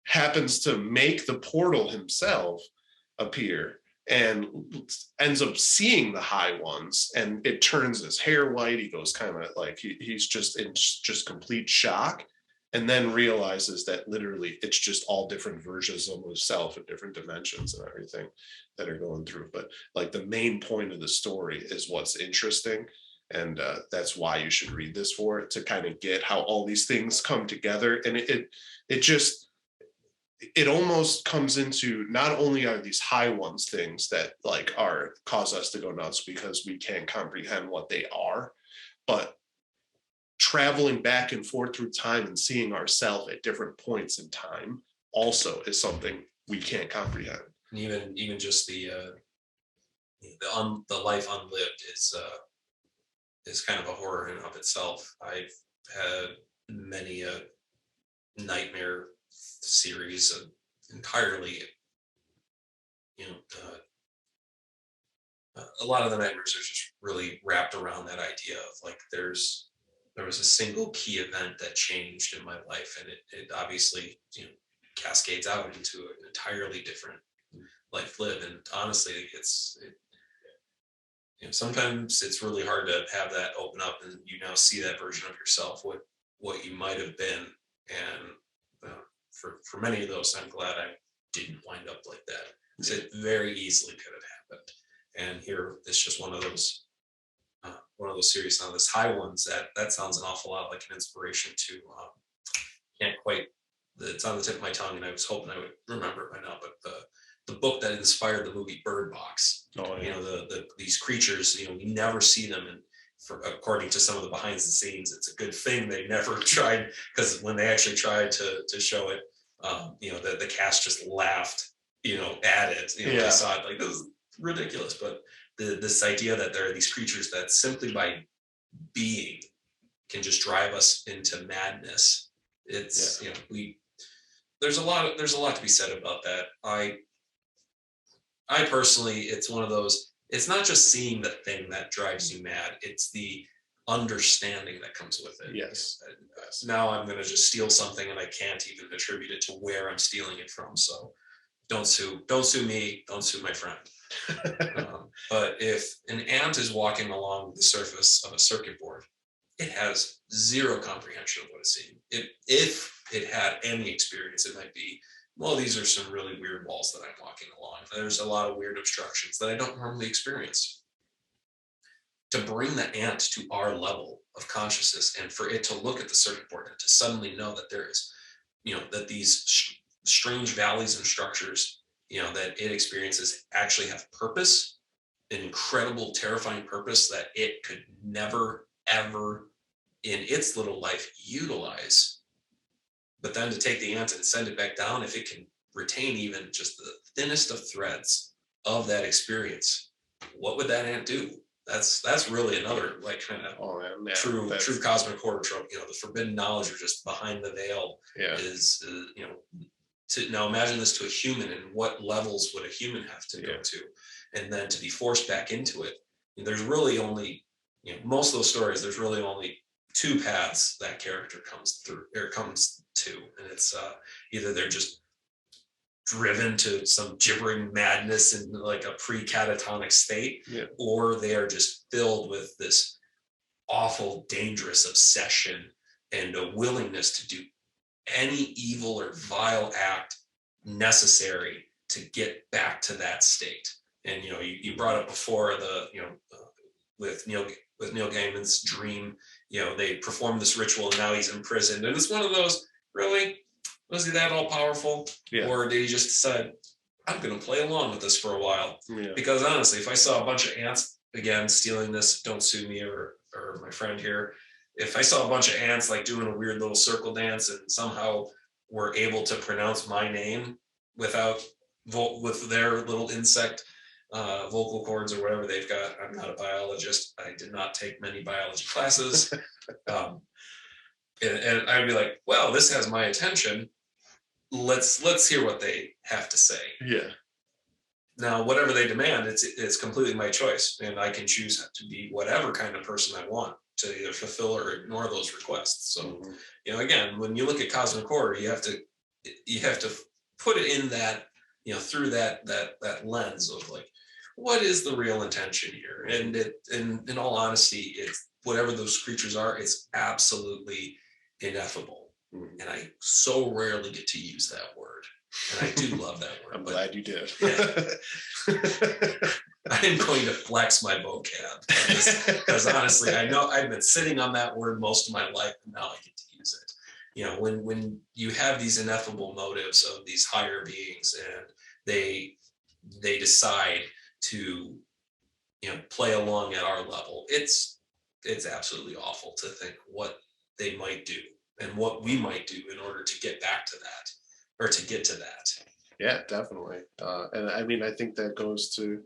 Happens to make the portal himself appear, and ends up seeing the high ones, and it turns his hair white. He goes kind of like he's just in just complete shock, and then realizes that literally it's just all different versions of himself in different dimensions and everything that are going through. But like the main point of the story is what's interesting, and that's why you should read this, for it to kind of get how all these things come together. And it almost comes into, not only are these high ones things that like cause us to go nuts because we can't comprehend what they are, but traveling back and forth through time and seeing ourselves at different points in time also is something we can't comprehend. And even just the life unlived is kind of a horror in and of itself. I've had many a nightmare series of entirely, you know, a lot of the nightmares are just really wrapped around that idea of like there was a single key event that changed in my life, and it obviously, you know, cascades out into an entirely different life lived. And honestly, you know, sometimes it's really hard to have that open up and you now see that version of yourself, what you might have been. And for many of those, I'm glad I didn't wind up like that, because it very easily could have happened. And here, it's just one of those series. Now, this high ones, that sounds an awful lot like an inspiration to, can't quite, it's on the tip of my tongue, and I was hoping I would remember it by now, but the book that inspired the movie Bird Box. Oh, yeah. You know, these creatures, you know, we never see them, and according to some of the behind the scenes, it's a good thing they never tried, because when they actually tried to show it, you know, the cast just laughed, you know, at it. You know, yeah. They saw it like, this is ridiculous. But this idea that there are these creatures that simply by being can just drive us into madness. It's, yeah. You know, there's a lot to be said about that. I personally, it's one of those, it's not just seeing the thing that drives you mad, it's the understanding that comes with it. Yes. Now I'm going to just steal something and I can't even attribute it to where I'm stealing it from. So don't sue me, don't sue my friend. But if an ant is walking along the surface of a circuit board, it has zero comprehension of what it's seeing. If it had any experience, it might be, well, these are some really weird walls that I'm walking along. There's a lot of weird obstructions that I don't normally experience. To bring the ant to our level of consciousness, and for it to look at the circuit board and to suddenly know that there is, you know, that these strange valleys and structures, you know, that it experiences actually have purpose, an incredible, terrifying purpose that it could never, ever in its little life utilize. But then to take the ant and send it back down, if it can retain even just the thinnest of threads of that experience, what would that ant do? That's really another like kind of true cosmic horror trope. You know, the forbidden knowledge or just behind the veil is you know, now imagine this to a human, and what levels would a human have to go to, and then to be forced back into it. And there's really only, most of those stories, there's really only two paths that character comes to, and it's either they're just driven to some gibbering madness in like a pre-catatonic state, or they are just filled with this awful, dangerous obsession and a willingness to do any evil or vile act necessary to get back to that state. And you brought up before with Neil Gaiman's Dream, they performed this ritual and now he's imprisoned, and it's one of those, really, was he that all powerful? Or did he just decide, I'm going to play along with this for a while? Because honestly, if I saw a bunch of ants, again, stealing this, don't sue me or my friend here, if I saw a bunch of ants like doing a weird little circle dance and somehow were able to pronounce my name with their little insect vocal cords or whatever they've got, I'm not a biologist. I did not take many biology classes. And I'd be like, well, this has my attention. Let's hear what they have to say. Now, whatever they demand, it's completely my choice, and I can choose to be whatever kind of person I want to either fulfill or ignore those requests. So, again, when you look at cosmic horror, you have to put it in that, through that lens of like, what is the real intention here? And in all honesty, it's whatever those creatures are, it's absolutely ineffable. And I so rarely get to use that word. And I do love that word. I'm glad you did. I'm going to flex my vocab because honestly, I know I've been sitting on that word most of my life, and now I get to use it. When you have these ineffable motives of these higher beings, and they decide to play along at our level, it's absolutely awful to think what they might do and what we might do in order to get back to that, or to get to that. Yeah, definitely. And I mean, I think that goes to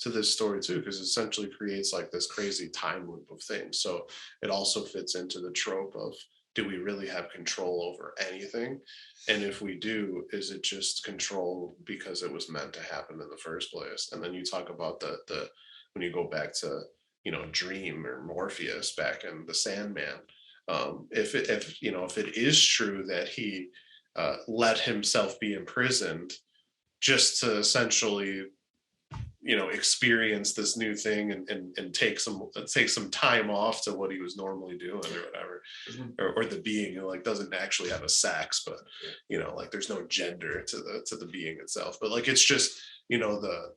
this story too, because it essentially creates like this crazy time loop of things. So it also fits into the trope of, do we really have control over anything? And if we do, is it just control because it was meant to happen in the first place? And then you talk about the when you go back to Dream or Morpheus back in the Sandman, if it is true that he let himself be imprisoned just to essentially experience this new thing and take some time off to what he was normally doing or whatever, or the being like doesn't actually have a sex, but like there's no gender to the being itself, but like it's just the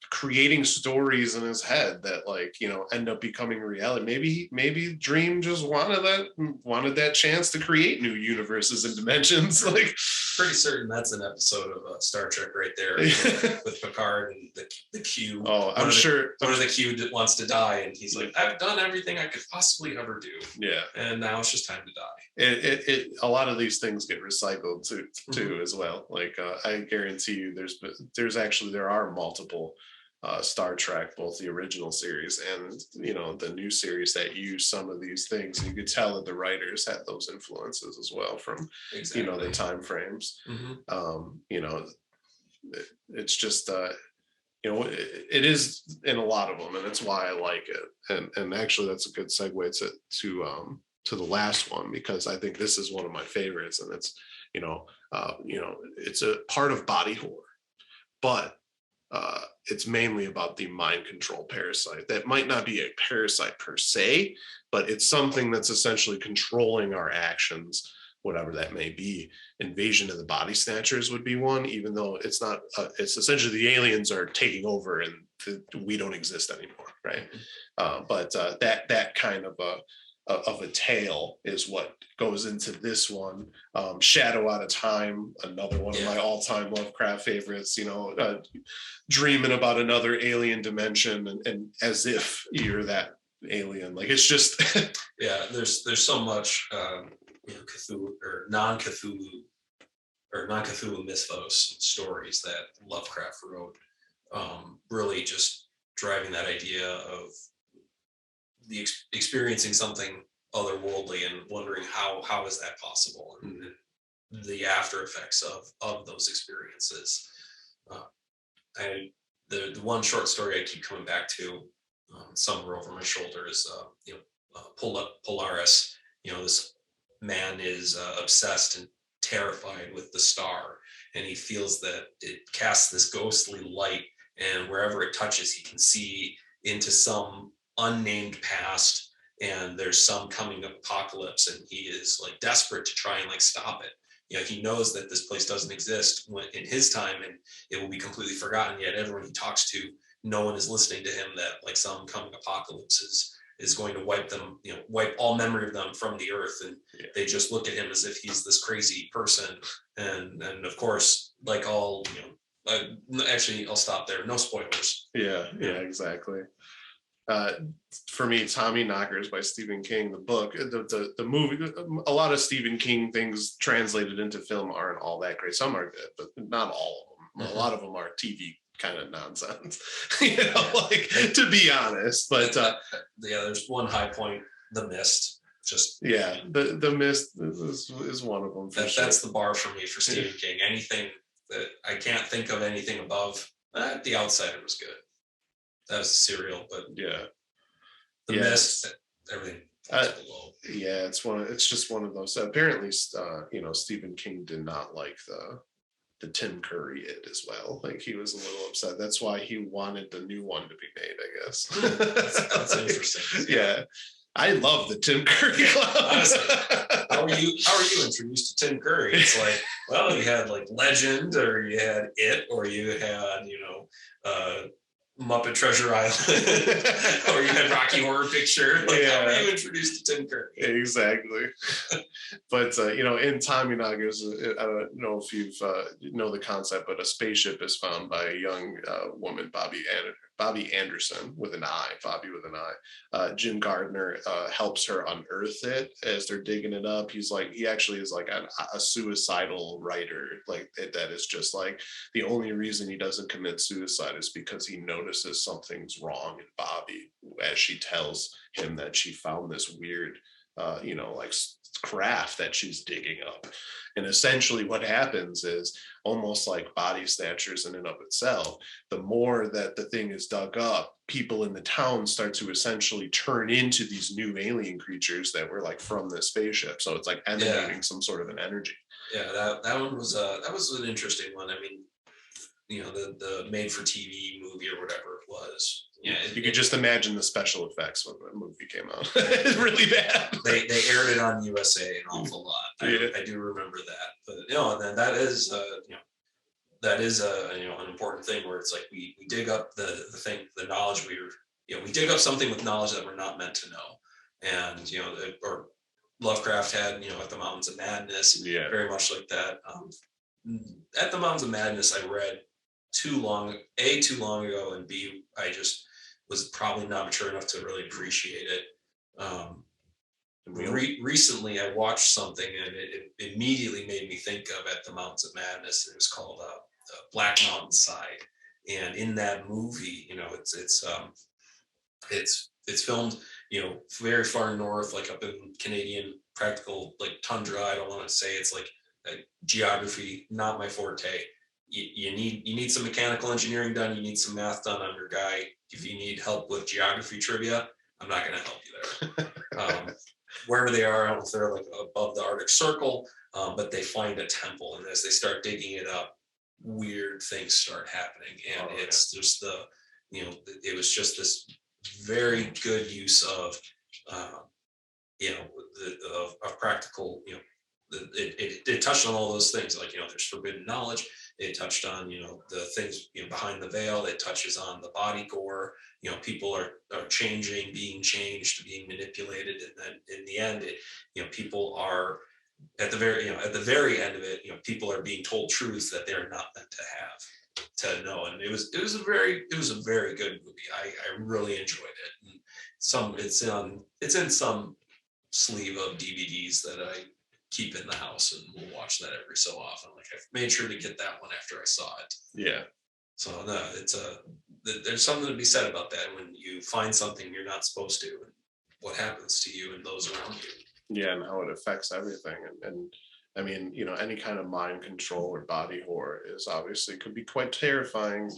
creating stories in his head that like end up becoming reality. Maybe Dream just wanted that chance to create new universes and dimensions. Like, pretty certain that's an episode of Star Trek right there with Picard and the Q. Oh, I'm sure one of the Q that wants to die, and he's like, I've done everything I could possibly ever do. Yeah, and now it's just time to die. A lot of these things get recycled too as well. Like I guarantee you, there are multiple Star Trek, both the original series and the new series, that use some of these things, and you could tell that the writers had those influences as well from the time frames. It's just it is in a lot of them, and it's why I like it. And actually that's a good segue to the last one, because I think this is one of my favorites, and it's it's a part of body horror, but it's mainly about the mind control parasite. That might not be a parasite per se, but it's something that's essentially controlling our actions, whatever that may be. Invasion of the Body Snatchers would be one, even though it's not. It's essentially the aliens are taking over and we don't exist anymore, right? But that kind of a tale is what goes into this one. Shadow Out of Time, another one of my all-time Lovecraft favorites, dreaming about another alien dimension and as if you're that alien. Like, it's just there's so much Cthulhu or non-Cthulhu mythos stories that Lovecraft wrote, really just driving that idea of the experiencing something otherworldly and wondering how is that possible, and the after effects of those experiences. The one short story I keep coming back to, somewhere over my shoulder, is Polaris. This man is obsessed and terrified with the star, and he feels that it casts this ghostly light, and wherever it touches, he can see into some unnamed past, and there's some coming apocalypse, and he is like desperate to try and like stop it. He knows that this place doesn't exist in his time, and it will be completely forgotten. Yet everyone he talks to, no one is listening to him. That like some coming apocalypse is going to wipe them, wipe all memory of them from the earth, and they just look at him as if he's this crazy person. And of course, like all, actually, I'll stop there. No spoilers. Yeah, exactly. For me, Tommyknockers by Stephen King, the book, the movie, a lot of Stephen King things translated into film aren't all that great. Some are good, but not all of them. Mm-hmm. A lot of them are TV kind of nonsense, to be honest. But there's one high point, The Mist. The Mist is one of them. That's the bar for me for Stephen King. Anything that I can't think of anything above. The Outsider was good. That was a serial, but The Mist, everything. It's just one of those. Apparently, Stephen King did not like the Tim Curry as well. Like, he was a little upset. That's why he wanted the new one to be made, I guess. That's interesting. Yeah. I love the Tim Curry Club. Honestly, how are you introduced to Tim Curry? It's like, well, you had like Legend, or you had It, or you had Muppet Treasure Island, or you had Rocky Horror Picture. How are you introduced to Tim Curry? Exactly. But in Tommyknockers, I don't know if you know the concept, but a spaceship is found by a young woman, Bobby Anderson, with an I, Bobby with an I. Jim Gardner helps her unearth it as they're digging it up. He actually is like a suicidal writer, like that is just like the only reason he doesn't commit suicide is because he notices something's wrong in Bobby as she tells him that she found this weird, craft that she's digging up. And essentially what happens is, almost like body snatchers in and of itself, the more that the thing is dug up, people in the town start to essentially turn into these new alien creatures that were like from this spaceship. So it's like emanating some sort of an energy. Yeah, that one was that was an interesting one. I mean, the made for TV movie or whatever it was. Yeah, you could just imagine the special effects when the movie came out. It's really bad. They aired it on USA an awful lot. I do remember that. But and then that is an important thing where it's like we dig up the knowledge we dig up something with knowledge that we're not meant to know. And or Lovecraft had at the Mountains of Madness, very much like that. At the Mountains of Madness, I read too long ago, and B, I just was probably not mature enough to really appreciate it. Recently, I watched something, and it immediately made me think of At the Mountains of Madness. It was called Black Mountain Side, and in that movie, it's filmed, very far north, like up in Canadian practical like tundra. I don't want to say it's like geography, not my forte. You need some mechanical engineering done. You need some math done on your guy. If you need help with geography trivia, I'm not going to help you there. Wherever they are, I don't know if they're like above the Arctic Circle, but they find a temple, and as they start digging it up, weird things start happening, and it's just it was just this very good use of of practical. It touched on all those things, like there's forbidden knowledge. It touched on the things behind the veil. It touches on the body gore. People are changing, being changed, being manipulated, and then in the end, people are at the very end of it. People are being told truths that they're not meant to know. And it was a very good movie. I really enjoyed it. And it's in some sleeve of DVDs that I keep in the house, and we'll watch that every so often. Like, I've made sure to get that one after I saw it. Yeah. So no, there's something to be said about that when you find something you're not supposed to, and what happens to you and those around you. Yeah, and how it affects everything. And I mean, any kind of mind control or body horror is obviously could be quite terrifying.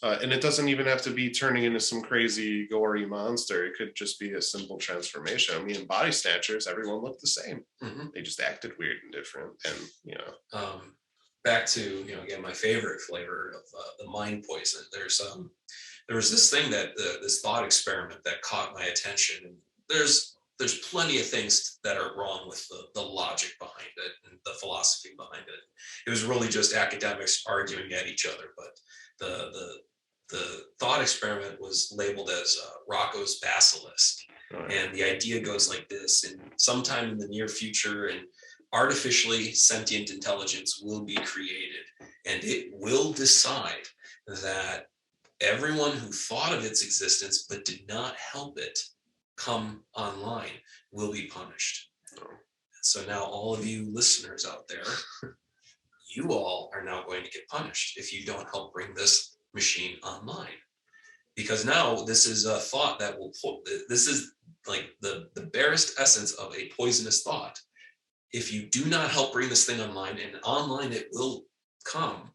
And it doesn't even have to be turning into some crazy gory monster. It could just be a simple transformation. I mean, in Body Snatchers, everyone looked the same. Mm-hmm. They just acted weird and different. And, back to, again, my favorite flavor of the mind poison. There was this thing that this thought experiment that caught my attention. And there's plenty of things that are wrong with the logic behind it and the philosophy behind it. It was really just academics arguing at each other. But the thought experiment was labeled as Rocco's basilisk. Right. And the idea goes like this: in sometime in the near future, and artificially sentient intelligence will be created, and it will decide that everyone who thought of its existence but did not help it come online will be punished. So now all of you listeners out there, you all are now going to get punished if you don't help bring this machine online. Because now this is a thought that this is like the barest essence of a poisonous thought. If you do not help bring this thing online, and online it will come,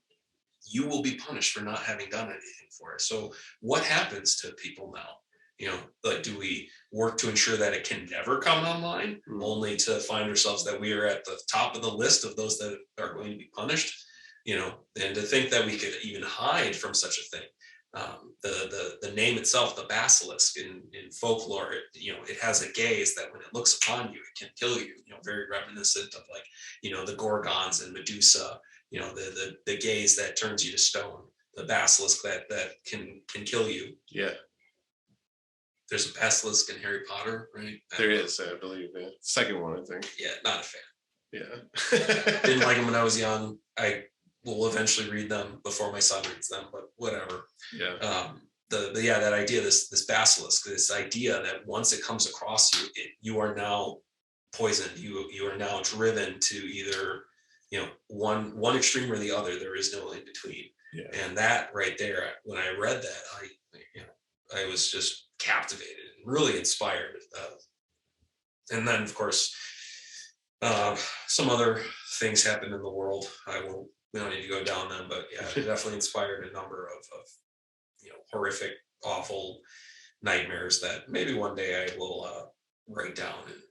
you will be punished for not having done anything for it. So what happens to people now? Like, do we work to ensure that it can never come online, only to find ourselves that we are at the top of the list of those that are going to be punished? And to think that we could even hide from such a thing. The name itself, the basilisk, in folklore, it has a gaze that when it looks upon you, it can kill you. Very reminiscent of the Gorgons and Medusa. The gaze that turns you to stone. The basilisk that can kill you. Yeah. There's a basilisk in Harry Potter, right? There is, I believe. Yeah. Second one, I think. Yeah, not a fan. Yeah. Didn't like them when I was young. I will eventually read them before my son reads them, but whatever. Yeah. That idea, this basilisk, this idea that once it comes across you, you are now poisoned. You are now driven to either one extreme or the other. There is no in between. Yeah. And that right there, when I read that, I was just captivated and really inspired. And then, of course, some other things happened in the world. We don't need to go down them, but yeah, it definitely inspired a number of horrific, awful nightmares that maybe one day I will write down, and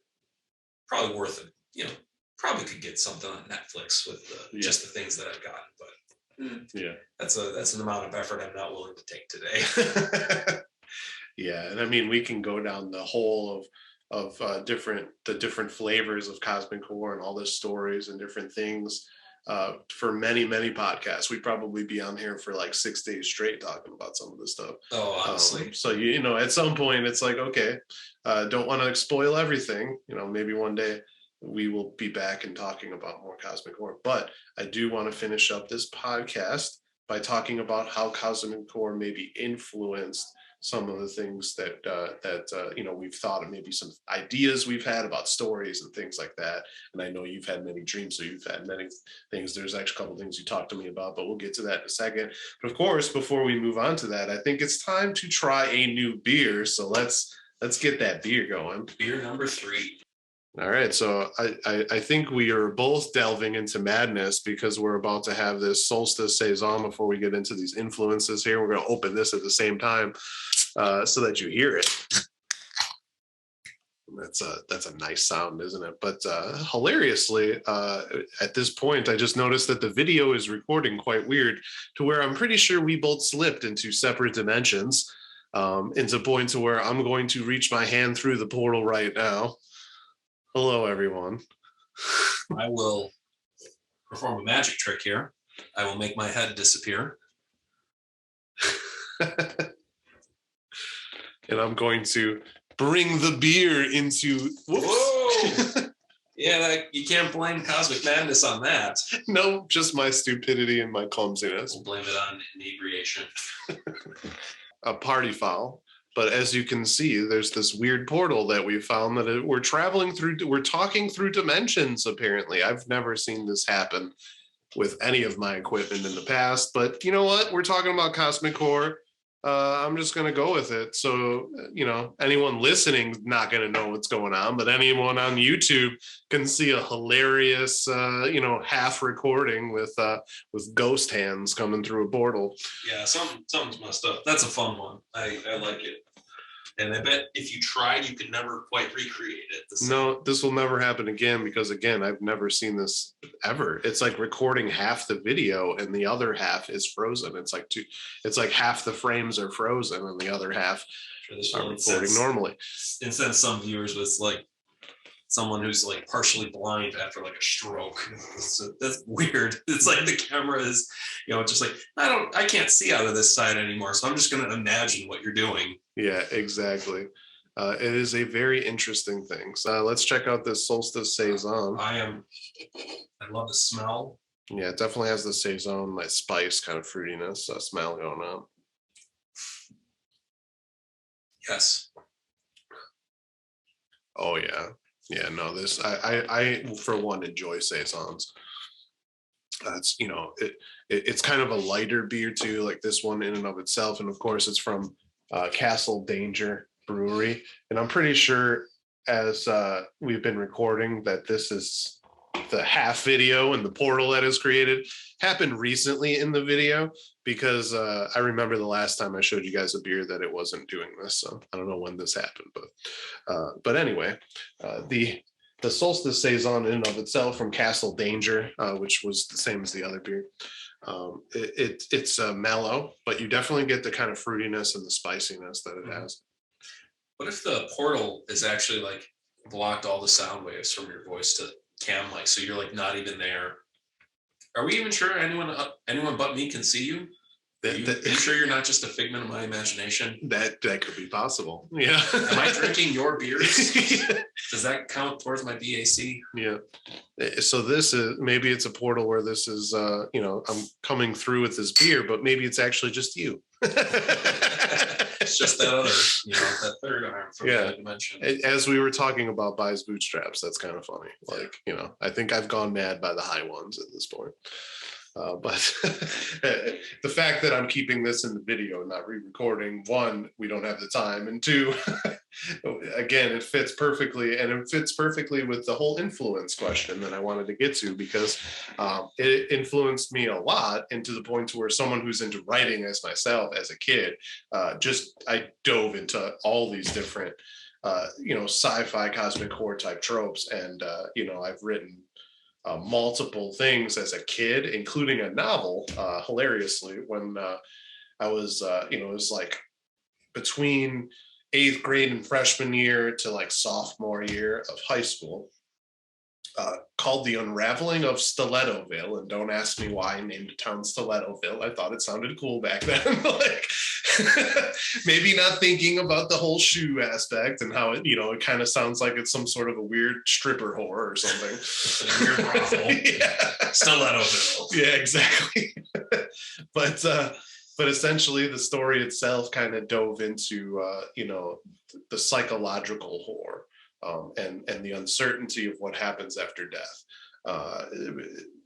probably worth it. Probably could get something on Netflix with just the things that I've gotten, but that's an amount of effort I'm not willing to take today. Yeah, and I mean, we can go down the whole of different flavors of cosmic horror and all the stories and different things for many podcasts. We'd probably be on here for like 6 days straight talking about some of this stuff. Oh, honestly. So at some point it's like, okay, don't want to spoil everything. Maybe one day we will be back and talking about more cosmic horror. But I do want to finish up this podcast by talking about how cosmic horror maybe influenced some of the things that we've thought of, maybe some ideas we've had about stories and things like that. And I know you've had many dreams, so you've had many things. There's actually a couple of things you talked to me about, but we'll get to that in a second. But of course, before we move on to that, I think it's time to try a new beer. So let's get that beer going. Beer number 3. All right, so I think we are both delving into madness because we're about to have this Solstice Saison before we get into these influences here. We're going to open this at the same time so that you hear it. That's a nice sound, isn't it? But hilariously, at this point, I just noticed that the video is recording quite weird to where I'm pretty sure we both slipped into separate dimensions, into point to where I'm going to reach my hand through the portal right now. Hello, everyone. I will perform a magic trick here. I will make my head disappear. And I'm going to bring the beer into... Whoa! Yeah, you can't blame cosmic madness on that. No, just my stupidity and my clumsiness. We'll blame it on inebriation. A party foul. But as you can see, there's this weird portal that we found that we're talking through dimensions, apparently. I've never seen this happen with any of my equipment in the past. But you know what? We're talking about cosmic horror. I'm just going to go with it. So, anyone listening is not going to know what's going on, but anyone on YouTube can see a hilarious, half recording with ghost hands coming through a portal. Yeah, something's messed up. That's a fun one. I like it. And I bet if you tried, you could never quite recreate it. No, this will never happen again because, again, I've never seen this ever. It's like recording half the video and the other half is frozen. It's like half the frames are frozen and the other half are recording normally. Instead of some viewers with like someone who's like partially blind after like a stroke. That's weird. It's like the camera is, just like, I can't see out of this side anymore. So I'm just going to imagine what you're doing. Yeah, exactly. It is a very interesting thing. So let's check out this Solstice Saison. I love the smell. Yeah, it definitely has the Saison, like spice kind of fruitiness smell going on. Yes. Oh yeah. Yeah, no, this I for one enjoy Saisons. It's it's kind of a lighter beer too, like this one in and of itself, and of course it's from Danger Brewery, and I'm pretty sure as we've been recording that this is the half video and the portal that is created happened recently in the video because I remember the last time I showed you guys a beer that it wasn't doing this. So I don't know when this happened, but anyway, the Solstice Saison in and of itself from Castle Danger, which was the same as the other beer. It's mellow, but you definitely get the kind of fruitiness and the spiciness that it has. What if the portal is actually like blocked all the sound waves from your voice to cam mic, so you're like not even there? Are we even sure anyone but me can see you? Are you sure you're not just a figment of my imagination? That could be possible. Yeah. Am I drinking your beers? Does that count towards my BAC? Yeah. So this is, maybe it's a portal where this is, I'm coming through with this beer, but maybe it's actually just you. It's just that other, that third arm from that dimension. As we were talking about Buys Bootstraps, that's kind of funny. Like, I think I've gone mad by the high ones at this point. But the fact that I'm keeping this in the video and not re-recording, one, we don't have the time, and two, again, it fits perfectly, and it fits perfectly with the whole influence question that I wanted to get to, because it influenced me a lot, and to the point to where someone who's into writing as myself as a kid, I dove into all these different sci-fi cosmic horror type tropes, and I've written multiple things as a kid, including a novel, hilariously, when I was, it was like between 8th grade and freshman year to like sophomore year of high school, called The Unraveling of Stilettoville. And don't ask me why I named a town Stilettoville. I thought it sounded cool back then. Like, maybe not thinking about the whole shoe aspect and how it, it kind of sounds like it's some sort of a weird stripper whore or something. A weird brothel. Yeah. Stilettoville. Yeah, exactly. But essentially the story itself kind of dove into, the psychological horror. And the uncertainty of what happens after death.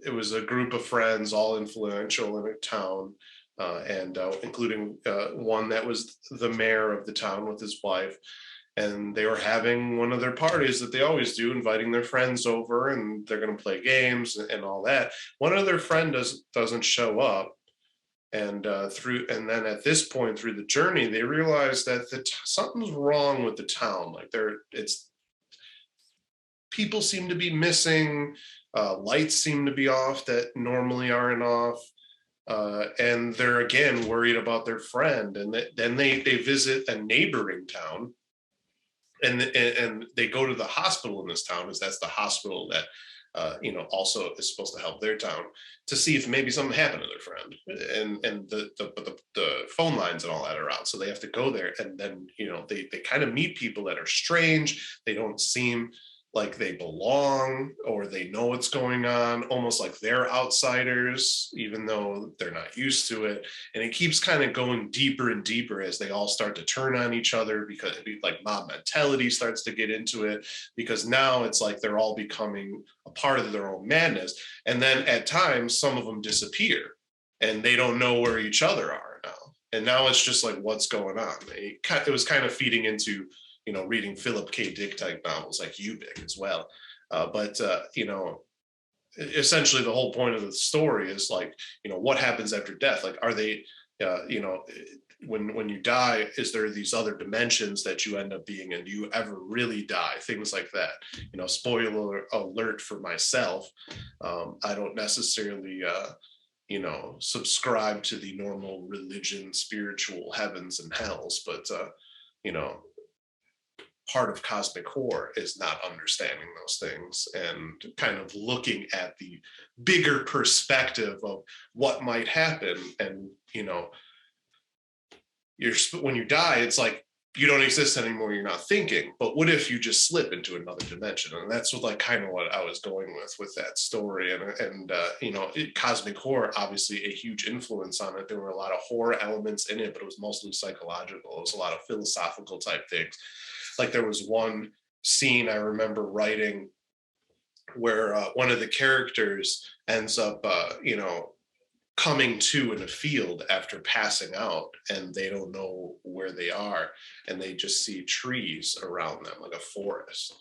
It was a group of friends, all influential in a town, and including one that was the mayor of the town with his wife. And they were having one of their parties that they always do, inviting their friends over, and they're going to play games and all that. One of their friends doesn't show up. And then at this point through the journey, they realize that something's wrong with the town. Like people seem to be missing, lights seem to be off that normally aren't off, and they're again worried about their friend. And then they visit a neighboring town, and they go to the hospital in this town, as that's the hospital that also is supposed to help their town, to see if maybe something happened to their friend. And the phone lines and all that are out, so they have to go there. And then they kind of meet people that are strange. They don't seem like they belong, or they know what's going on, almost like they're outsiders, even though they're not used to it. And it keeps kind of going deeper and deeper as they all start to turn on each other, because like mob mentality starts to get into it, because now it's like they're all becoming a part of their own madness. And then at times, some of them disappear and they don't know where each other are now. And now it's just like, what's going on? It was kind of feeding into, reading Philip K. Dick type novels like Ubik as well. But essentially the whole point of the story is like, what happens after death? Like, are they, when you die, is there these other dimensions that you end up being in? Do you ever really die? Things like that. Spoiler alert for myself. I don't necessarily, subscribe to the normal religion, spiritual heavens and hells, but, part of cosmic horror is not understanding those things and kind of looking at the bigger perspective of what might happen. And when you die, it's like you don't exist anymore, you're not thinking. But what if you just slip into another dimension? And that's what, like, kind of what I was going with that story. And cosmic horror, obviously a huge influence on it. There were a lot of horror elements in it, but it was mostly psychological. It was a lot of philosophical type things. Like, there was one scene I remember writing where one of the characters ends up, coming to in a field after passing out, and they don't know where they are, and they just see trees around them, like a forest.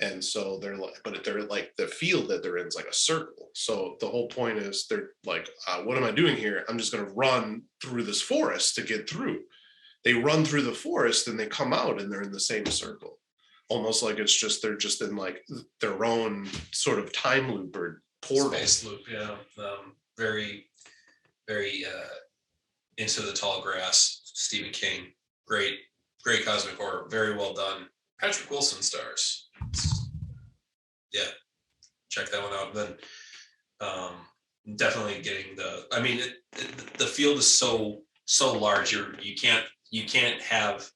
And so they're like the field that they're in is like a circle. So the whole point is they're like, what am I doing here? I'm just going to run through this forest to get through. They run through the forest and they come out and they're in the same circle, almost like they're just in like their own sort of time loop or portal. Space loop, yeah. Very, very Into the Tall Grass, Stephen King. Great cosmic horror. Very well done. Patrick Wilson stars. Yeah, check that one out. Then definitely getting the field is so large. You can't have,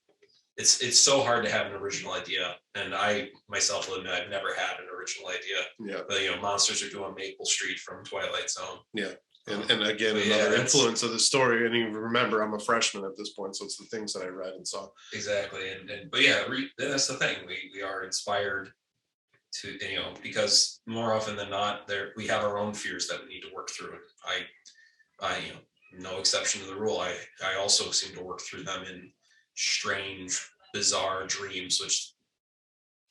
it's so hard to have an original idea. And I myself will admit I've never had an original idea. Yeah. But monsters are doing Maple Street from Twilight Zone. Yeah. And again, another influence of the story. And you remember, I'm a freshman at this point, so it's the things that I read and saw. Exactly. But yeah, that's the thing. We are inspired to, because more often than not, we have our own fears that we need to work through. I no exception to the rule. I also seem to work through them in strange, bizarre dreams, which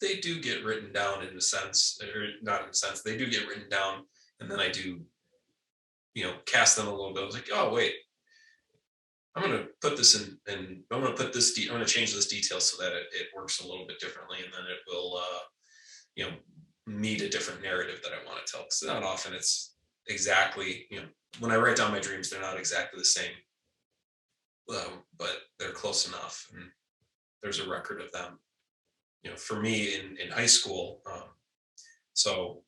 they do get written down in a sense, or not in a sense. They do get written down, and then I do, cast them a little bit. I was like, oh wait, I'm going to put this in, and I'm going to change this detail so that it works a little bit differently, and then it will, meet a different narrative that I want to tell. Because not often it's exactly, when I write down my dreams, they're not exactly the same, but they're close enough, and there's a record of them. For me in high school, so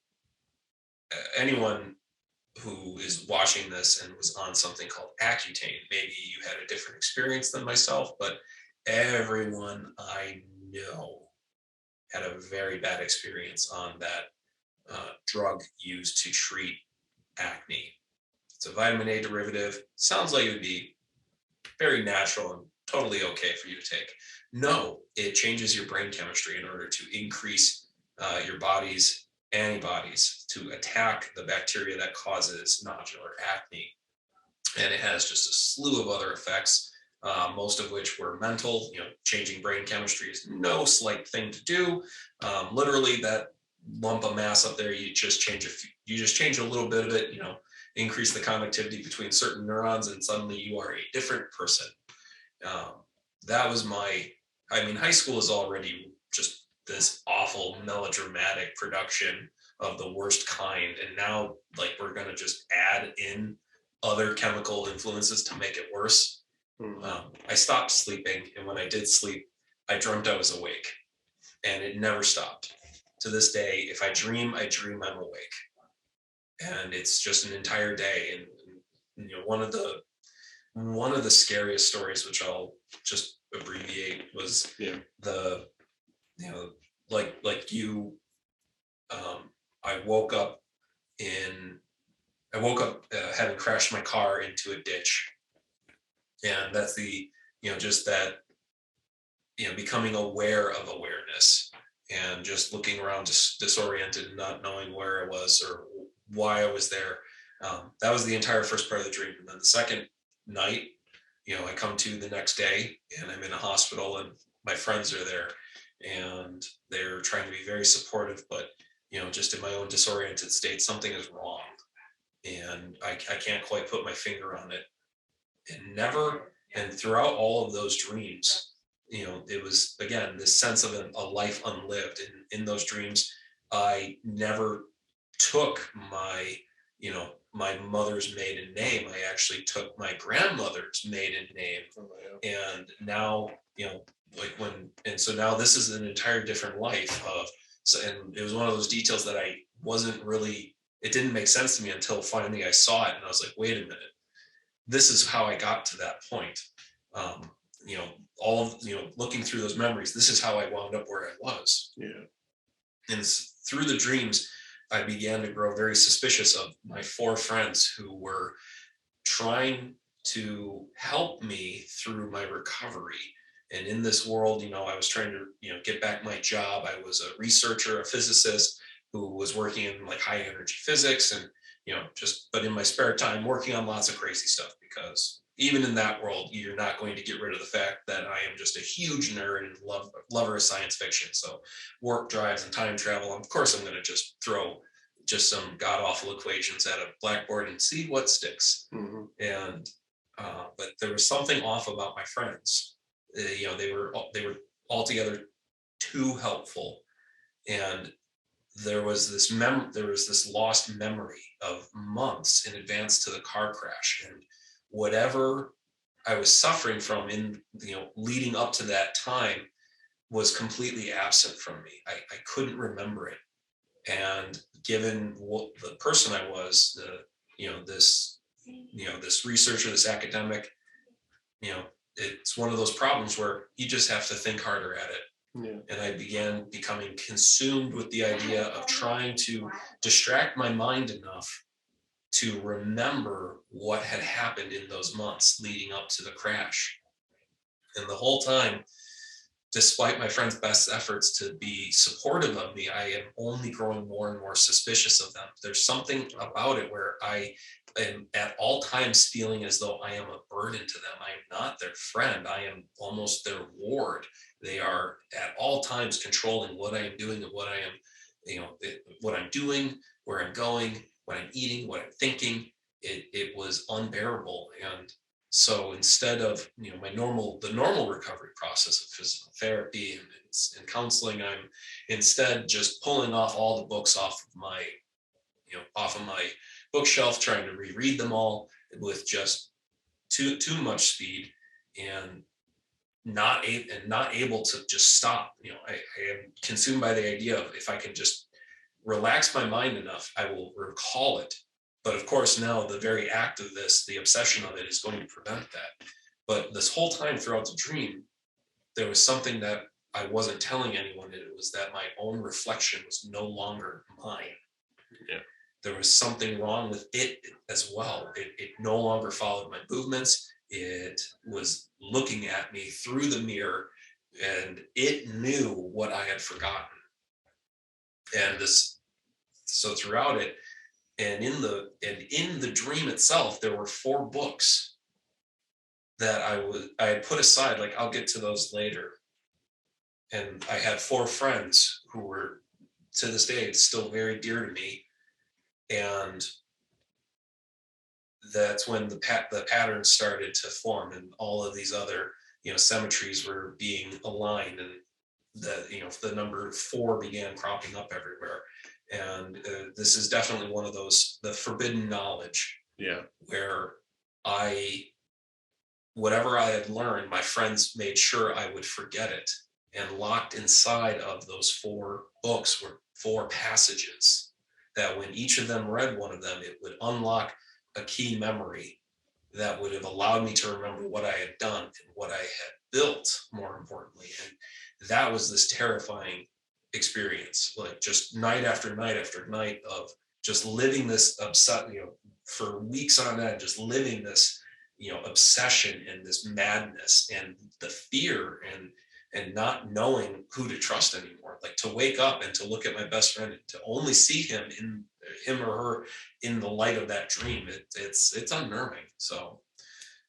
anyone who is watching this and was on something called Accutane, maybe you had a different experience than myself, but everyone I know had a very bad experience on that drug used to treat acne. It's a vitamin A derivative. Sounds like it would be very natural and totally okay for you to take. No, it changes your brain chemistry in order to increase your body's antibodies to attack the bacteria that causes nodular acne. And it has just a slew of other effects, most of which were mental. Changing brain chemistry is no slight thing to do. Literally, that lump of mass up there, you just change a little bit of it, increase the connectivity between certain neurons, and suddenly you are a different person. That was high school is already just this awful melodramatic production of the worst kind. And now, we're going to just add in other chemical influences to make it worse. Mm-hmm. I stopped sleeping. And when I did sleep, I dreamt I was awake, and it never stopped. To this day, if I dream I'm awake. And it's just an entire day. And one of the scariest stories, which I'll just abbreviate, was I woke up having crashed my car into a ditch, and that's just that, becoming aware of awareness, and just looking around, just disoriented, not knowing where I was or why I was there. That was the entire first part of the dream. And then the second night, I come to the next day and I'm in a hospital and my friends are there and they're trying to be very supportive, but just in my own disoriented state, something is wrong. And I can't quite put my finger on it. And throughout all of those dreams, it was, again, this sense of a life unlived. And in those dreams, I never took my mother's maiden name. I actually took my grandmother's maiden name. And now, so now this is an entire different life and it was one of those details that it didn't make sense to me until finally I saw it. And I was like, wait a minute, this is how I got to that point. Looking through those memories, this is how I wound up where I was. Yeah. And through the dreams, I began to grow very suspicious of my 4 friends who were trying to help me through my recovery. And in this world, I was trying to, get back my job. I was a researcher, a physicist who was working in like high energy physics and, but in my spare time, working on lots of crazy stuff, because even in that world, you're not going to get rid of the fact that I am just a huge nerd and lover of science fiction. So warp drives and time travel, of course, I'm going to just throw just some god-awful equations at a blackboard and see what sticks. Mm-hmm. And but there was something off about my friends. They were altogether too helpful, and there was this lost memory of months in advance to the car crash, and whatever I was suffering from in leading up to that time was completely absent from me. I couldn't remember it, and given what the person I was, this researcher, this academic, it's one of those problems where you just have to think harder at it. Yeah. And I began becoming consumed with the idea of trying to distract my mind enough to remember what had happened in those months leading up to the crash. And the whole time, despite my friends' best efforts to be supportive of me, I am only growing more and more suspicious of them. There's something about it where I am at all times feeling as though I am a burden to them. I am not their friend. I am almost their ward. They are at all times controlling what I am doing and what I am, what I'm doing, where I'm going, what I'm eating, what I'm thinking. It was unbearable. And so instead of the normal recovery process of physical therapy and counseling, I'm instead just pulling off all the books off of my bookshelf, trying to reread them all with just too much speed, and not able to just stop. I am consumed by the idea of, if I can just relax my mind enough, I will recall it. But of course, now the very act of this, the obsession of it, is going to prevent that. But this whole time throughout the dream, there was something that I wasn't telling anyone. It was that my own reflection was no longer mine. Yeah. There was something wrong with it as well. It no longer followed my movements. It was looking at me through the mirror, and it knew what I had forgotten. And so throughout it, and in the dream itself, there were 4 books that I had put aside, like, I'll get to those later. And I had 4 friends who were, to this day, still very dear to me. And that's when the patterns started to form, and all of these other symmetries were being aligned, and the number 4 began cropping up everywhere. And this is definitely one of those, the forbidden knowledge. Yeah. Where whatever I had learned, my friends made sure I would forget it. And locked inside of those 4 books were 4 passages that, when each of them read one of them, it would unlock a key memory that would have allowed me to remember what I had done and what I had built, more importantly. And that was this terrifying experience, like just night after night after night of just living this for weeks on end, just living this obsession and this madness and the fear and not knowing who to trust anymore. Like, to wake up and to look at my best friend and to only see him or her in the light of that dream, it's unnerving. So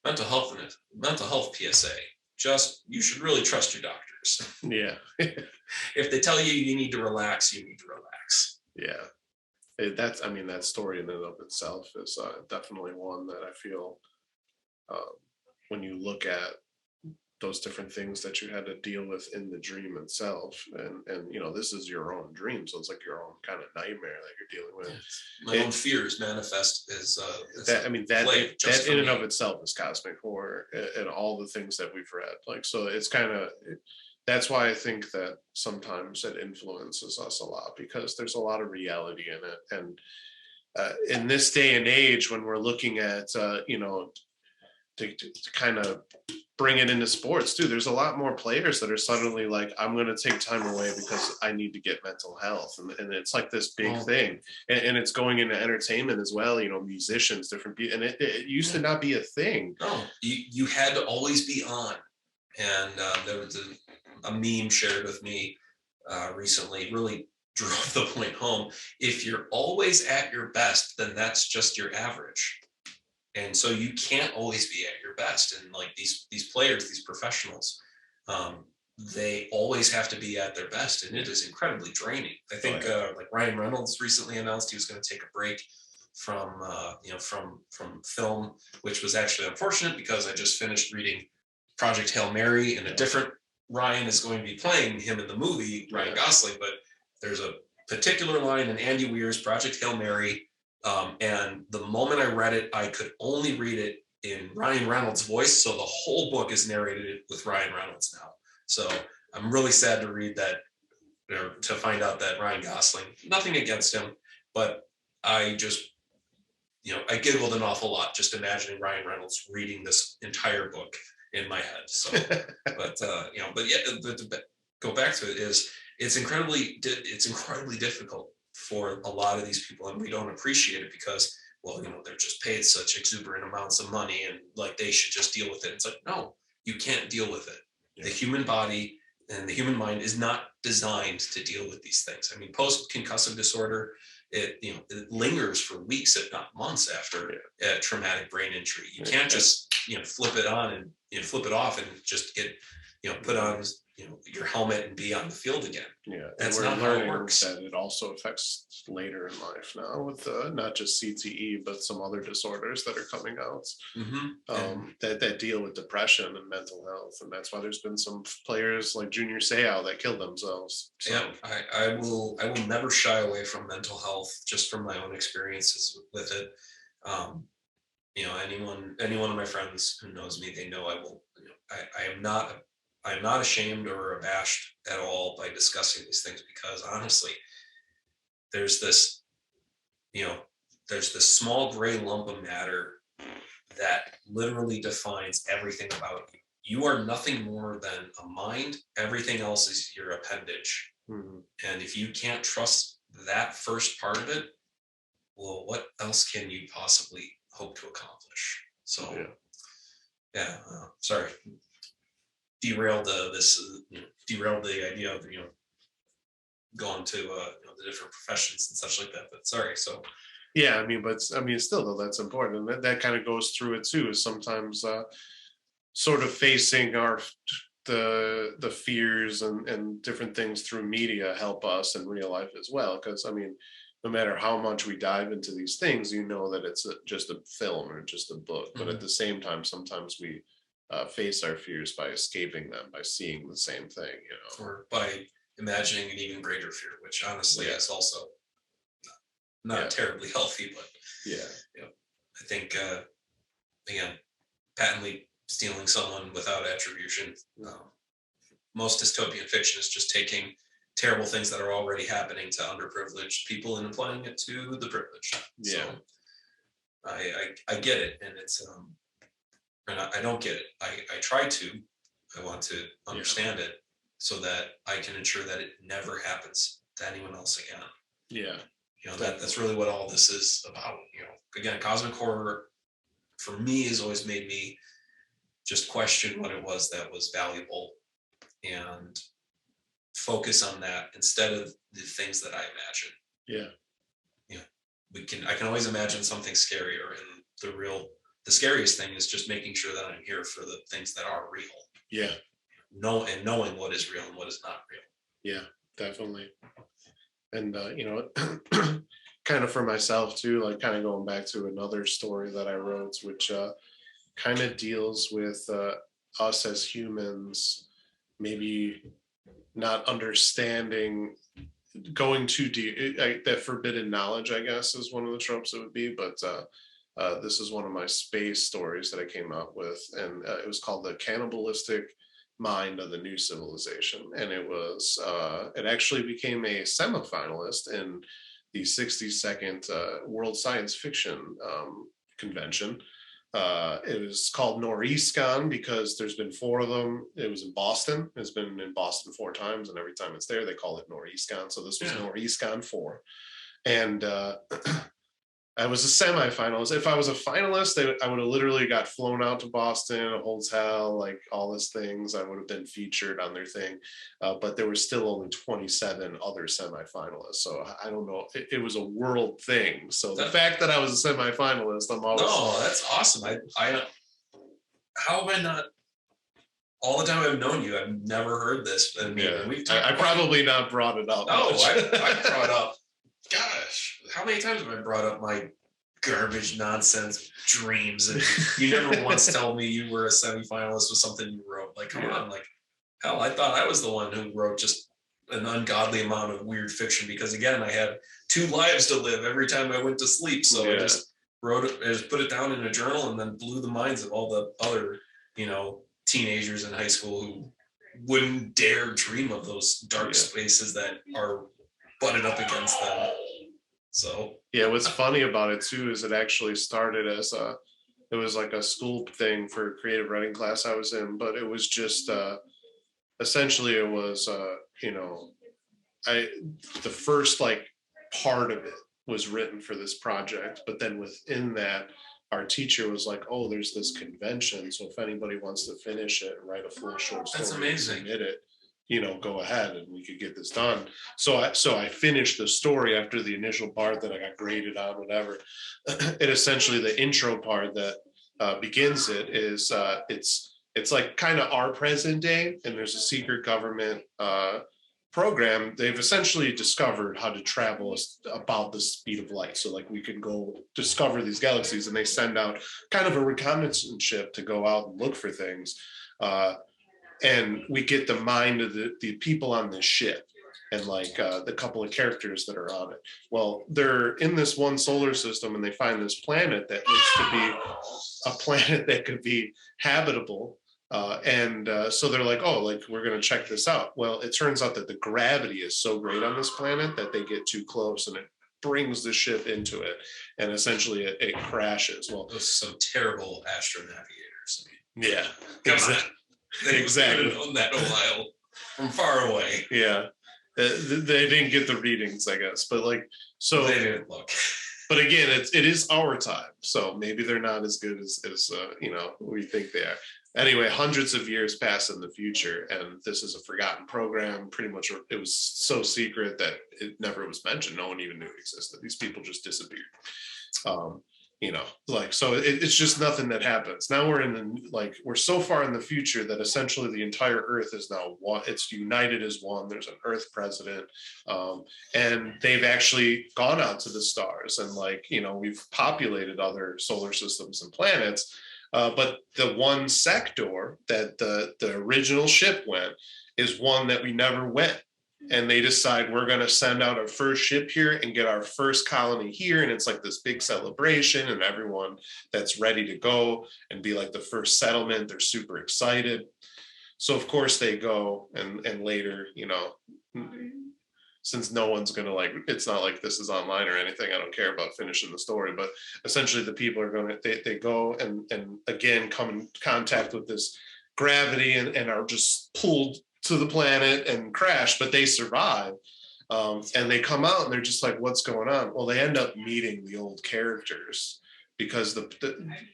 mental health PSA. Just, you should really trust your doctors. Yeah. If they tell you you need to relax, you need to relax. Yeah. That story in and of itself is definitely one that I feel when you look at those different things that you had to deal with in the dream itself, and this is your own dream, so it's like your own kind of nightmare that you're dealing with. My own fears manifest as that in and of itself is cosmic horror, and all the things that we've read, like, so it's kind of, that's why I think that sometimes it influences us a lot, because there's a lot of reality in it. And in this day and age, when we're looking at to kind of bring it into sports too, there's a lot more players that are suddenly like, I'm going to take time away because I need to get mental health, and it's like this big thing, and it's going into entertainment as well, musicians, different people, and it used to not be a thing. No, you had to always be on. And there was a meme shared with me recently, really drove the point home. If you're always at your best, then that's just your average. And so you can't always be at your best. And like these players, these professionals, they always have to be at their best, and it is incredibly draining. I think like Ryan Reynolds recently announced he was going to take a break from film, which was actually unfortunate, because I just finished reading Project Hail Mary, and a different Ryan is going to be playing him in the movie, Ryan Gosling. But there's a particular line in Andy Weir's Project Hail Mary. And the moment I read it, I could only read it in Ryan Reynolds' voice. So the whole book is narrated with Ryan Reynolds now. So I'm really sad to read that, or to find out that Ryan Gosling, nothing against him, but I just, I giggled an awful lot just imagining Ryan Reynolds reading this entire book in my head. So, but go back to it, it's incredibly difficult for a lot of these people, and we don't appreciate it because, well, they're just paid such exuberant amounts of money, and like they should just deal with it. It's like, no, you can't deal with it. The human body and the human mind is not designed to deal with these things. I mean, post-concussive disorder, it lingers for weeks, if not months, after a traumatic brain injury. You can't just flip it on and flip it off and just get put on your helmet and be on the field again. Yeah, that's not how it works. That it also affects later in life now with not just CTE, but some other disorders that are coming out that deal with depression and mental health, and that's why there's been some players like Junior Seau that killed themselves. So. Yeah, I will never shy away from mental health, just from my own experiences with it. Any one of my friends who knows me, they know I will. I am not ashamed or abashed at all by discussing these things, because honestly, there's this small gray lump of matter that literally defines everything about you. You are nothing more than a mind. Everything else is your appendage. Mm-hmm. And if you can't trust that first part of it, well, what else can you possibly hope to accomplish? So, sorry. Derailed the idea of going to the different professions and such like that, but sorry. So still though, that's important, and that kind of goes through it too, is sometimes sort of facing the fears and different things through media help us in real life as well, because no matter how much we dive into these things, that it's just a film or just a book, but at the same time, sometimes we face our fears by escaping them, by seeing the same thing, or by imagining an even greater fear, which honestly is also not terribly healthy. But I think again, patently stealing someone without attribution. Most dystopian fiction is just taking terrible things that are already happening to underprivileged people and applying it to the privileged. So I get it, and it's and I don't get it. I try to. I want to understand it so that I can ensure that it never happens to anyone else again. Yeah. That's really what all this is about. Again, cosmic horror for me has always made me just question what it was that was valuable and focus on that instead of the things that I imagine. Yeah. I can always imagine something scarier, and the real the scariest thing is just making sure that I'm here for the things that are real. Yeah. Knowing what is real and what is not real. Yeah, definitely. And, kind of for myself too, like kind of going back to another story that I wrote, which kind of deals with us as humans, maybe not understanding, going too deep. That forbidden knowledge, I guess, is one of the tropes it would be. But this is one of my space stories that I came up with, and it was called The Cannibalistic Mind of the New Civilization. And it actually became a semifinalist in the 62nd World Science Fiction convention. It was called Noreascon because there's been 4 of them. It was in Boston. It's been in Boston 4 times, and every time it's there, they call it Noreascon. So this was Noreascon 4. And I was a semifinalist. If I was a finalist, I would have literally got flown out to Boston, a hotel, like all these things. I would have been featured on their thing. But there were still only 27 other semifinalists. So I don't know. It was a world thing. So the fact that I was a semifinalist, I'm always... No, that's awesome. I how have I not... All the time I've known you, I've never heard this. I mean, I probably not brought it up. No, I brought up... Gosh, how many times have I brought up my garbage nonsense dreams, and you never once told me you were a semifinalist with something you wrote? Like, come on, like, hell, I thought I was the one who wrote just an ungodly amount of weird fiction because, again, I had 2 lives to live every time I went to sleep. So I just wrote it, I just put it down in a journal, and then blew the minds of all the other, teenagers in high school who wouldn't dare dream of those dark spaces that are butted up against them. So what's funny about it too is it actually started as it was like a school thing for a creative writing class I was in, but it was just essentially it was the first like part of it was written for this project, but then within that our teacher was like, oh, there's this convention, so if anybody wants to finish it and write a full short story, that's amazing, submit it, go ahead and we could get this done. So I finished the story after the initial part that I got graded on, whatever. And essentially the intro part that begins it is it's like kind of our present day, and there's a secret government program. They've essentially discovered how to travel about the speed of light. So like we can go discover these galaxies, and they send out kind of a reconnaissance ship to go out and look for things. And we get the mind of the people on this ship and like the couple of characters that are on it. Well, they're in this one solar system, and they find this planet that looks to be a planet that could be habitable. So they're like, oh, like we're going to check this out. Well, it turns out that the gravity is so great on this planet that they get too close, and it brings the ship into it, and essentially it crashes. Well, those are some terrible astronavigators. Yeah, come on. They exactly on that a while from far away. Yeah, they didn't get the readings, I guess, but like, so they didn't look. But again, it is our time, so maybe they're not as good as we think they are. Anyway, hundreds of years pass in the future, and this is a forgotten program. Pretty much, it was so secret that it never was mentioned. No one even knew it existed. These people just disappeared. So it's just nothing that happens. Now we're so far in the future that essentially the entire Earth is now one. It's united as one. There's an Earth president, and they've actually gone out to the stars, and we've populated other solar systems and planets. But the one sector that the original ship went is one that we never went. And they decide we're going to send out our first ship here and get our first colony here. And it's like this big celebration, and everyone that's ready to go and be like the first settlement, they're super excited. So of course they go, and later, since no one's going to it's not like this is online or anything. I don't care about finishing the story, but essentially the people are going to, they go and again, come in contact with this gravity and are just pulled to the planet and crash, but they survive. And they come out and they're just like, what's going on? Well, they end up meeting the old characters because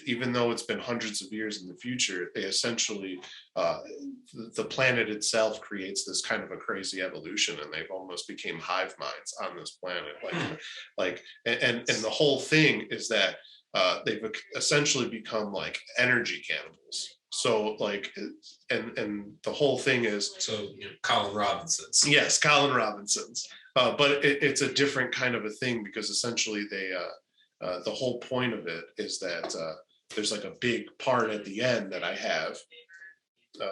even though it's been hundreds of years in the future, they essentially, the planet itself creates this kind of a crazy evolution, and they've almost became hive minds on this planet. And the whole thing is that they've essentially become like energy cannibals. So like, and the whole thing is, so Colin Robinson's. Yes, Colin Robinson's. But it's a different kind of a thing, because essentially the whole point of it is that there's like a big part at the end that I have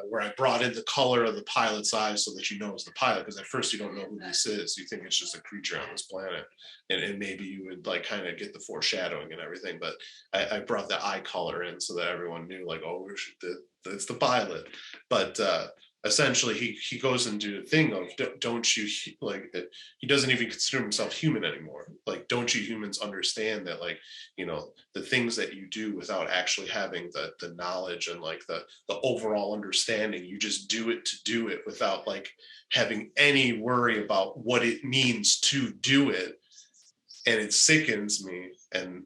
where I brought in the color of the pilot's eyes so that you know it's the pilot, because at first you don't know who this is. You think it's just a creature on this planet, and maybe you would like kind of get the foreshadowing and everything. But I brought the eye color in so that everyone knew, like, oh, it's the pilot. But essentially he goes into the thing of, don't you, like, he doesn't even consider himself human anymore. Like, don't you humans understand that, like, the things that you do without actually having the knowledge and like the overall understanding, you just do it to do it without like having any worry about what it means to do it. And it sickens me, and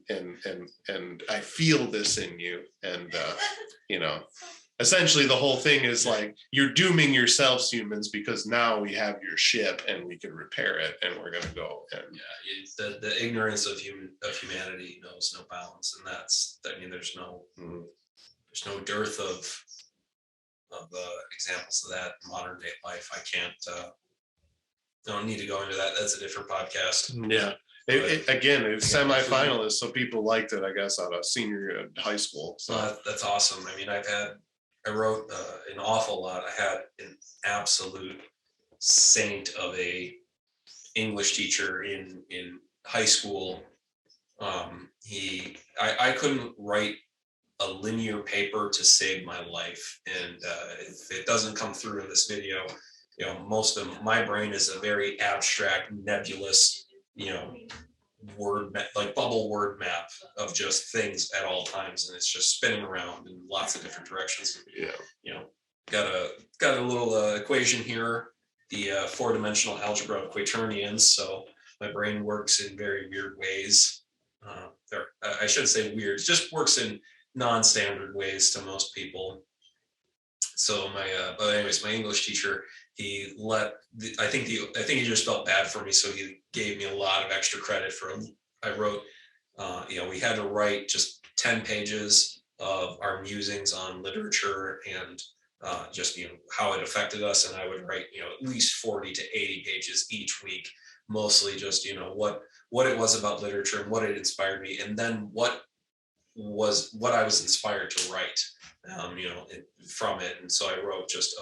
I feel this in you. And essentially the whole thing is like, you're dooming yourselves, humans, because now we have your ship and we can repair it, and we're gonna go. And the ignorance of humanity knows no bounds, and there's no dearth of examples of that in modern day life. I don't need to go into that. That's a different podcast. Yeah. Again, it's semifinalist, so people liked it, I guess, out of senior year of high school. So that's awesome. I mean, I wrote an awful lot. I had an absolute saint of a English teacher in high school. I couldn't write a linear paper to save my life, and if it doesn't come through in this video, most of my brain is a very abstract, nebulous, bubble word map of just things at all times, and it's just spinning around in lots of different directions. Got a little equation here, the 4-dimensional algebra of quaternions. So my brain works in very weird ways. I should say weird, it just works in non-standard ways to most people. So but anyways, my English teacher, I think he just felt bad for me, so he gave me a lot of extra credit for him. I wrote, we had to write just 10 pages of our musings on literature and just how it affected us, and I would write at least 40 to 80 pages each week, mostly just what it was about literature and what it inspired me, and then what I was inspired to write, from it. And so I wrote just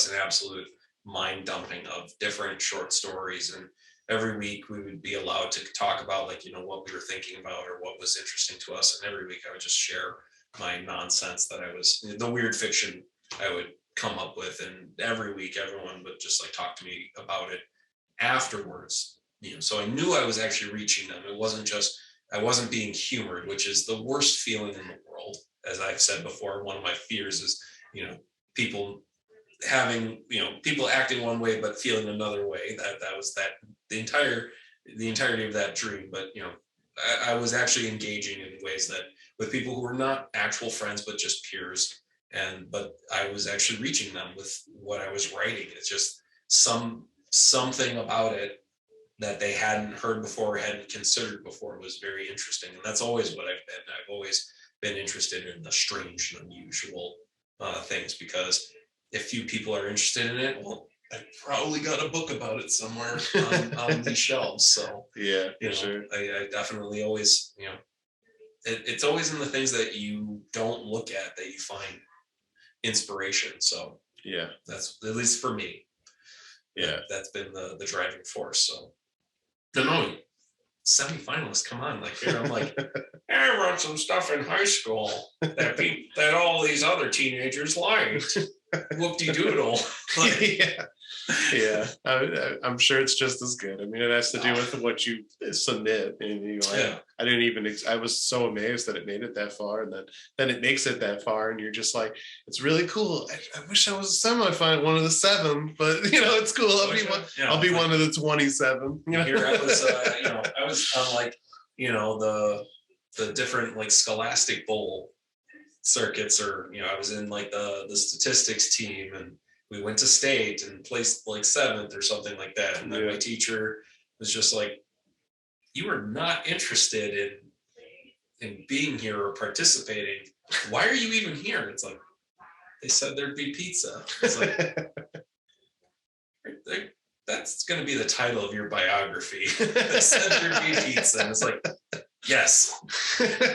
an absolute mind dumping of different short stories, and every week we would be allowed to talk about what we were thinking about or what was interesting to us, and every week I would just share my nonsense the weird fiction I would come up with, and every week everyone would just talk to me about it afterwards. So I knew I was actually reaching them. It wasn't just, I wasn't being humored, which is the worst feeling in the world. As I've said before, one of my fears is people acting one way but feeling another way. That was the entirety of that dream. But I was actually engaging in ways that with people who were not actual friends but just peers, but I was actually reaching them with what I was writing. It's just something about it that they hadn't heard before, hadn't considered before, was very interesting. And that's always what I've been. I've always been interested in the strange and unusual things, because if few people are interested in it, well, I probably got a book about it somewhere on these shelves. So yeah, for sure. I definitely always, it's always in the things that you don't look at that you find inspiration. So yeah, that's, at least for me, that's been the driving force. So no, semifinalist, come on, here I'm I wrote some stuff in high school that all these other teenagers liked. Whoop-de-doodle. Yeah, I'm sure it's just as good. I mean, it has to do with what you submit, and I was so amazed that it made it that far, and then it makes it that far, and you're just like, it's really cool. I wish I was a semifinal, one of the 7, but it's cool. I'll be one of the 27. Here I was, I was on the different Scholastic Bowl circuits, or I was in the statistics team, and we went to state and placed 7th or something like that. And then my teacher was just you are not interested in in being here or participating. Why are you even here? It's like, they said there'd be pizza. It's like, that's going to be the title of your biography. They said there'd be pizza. And it's like, yes.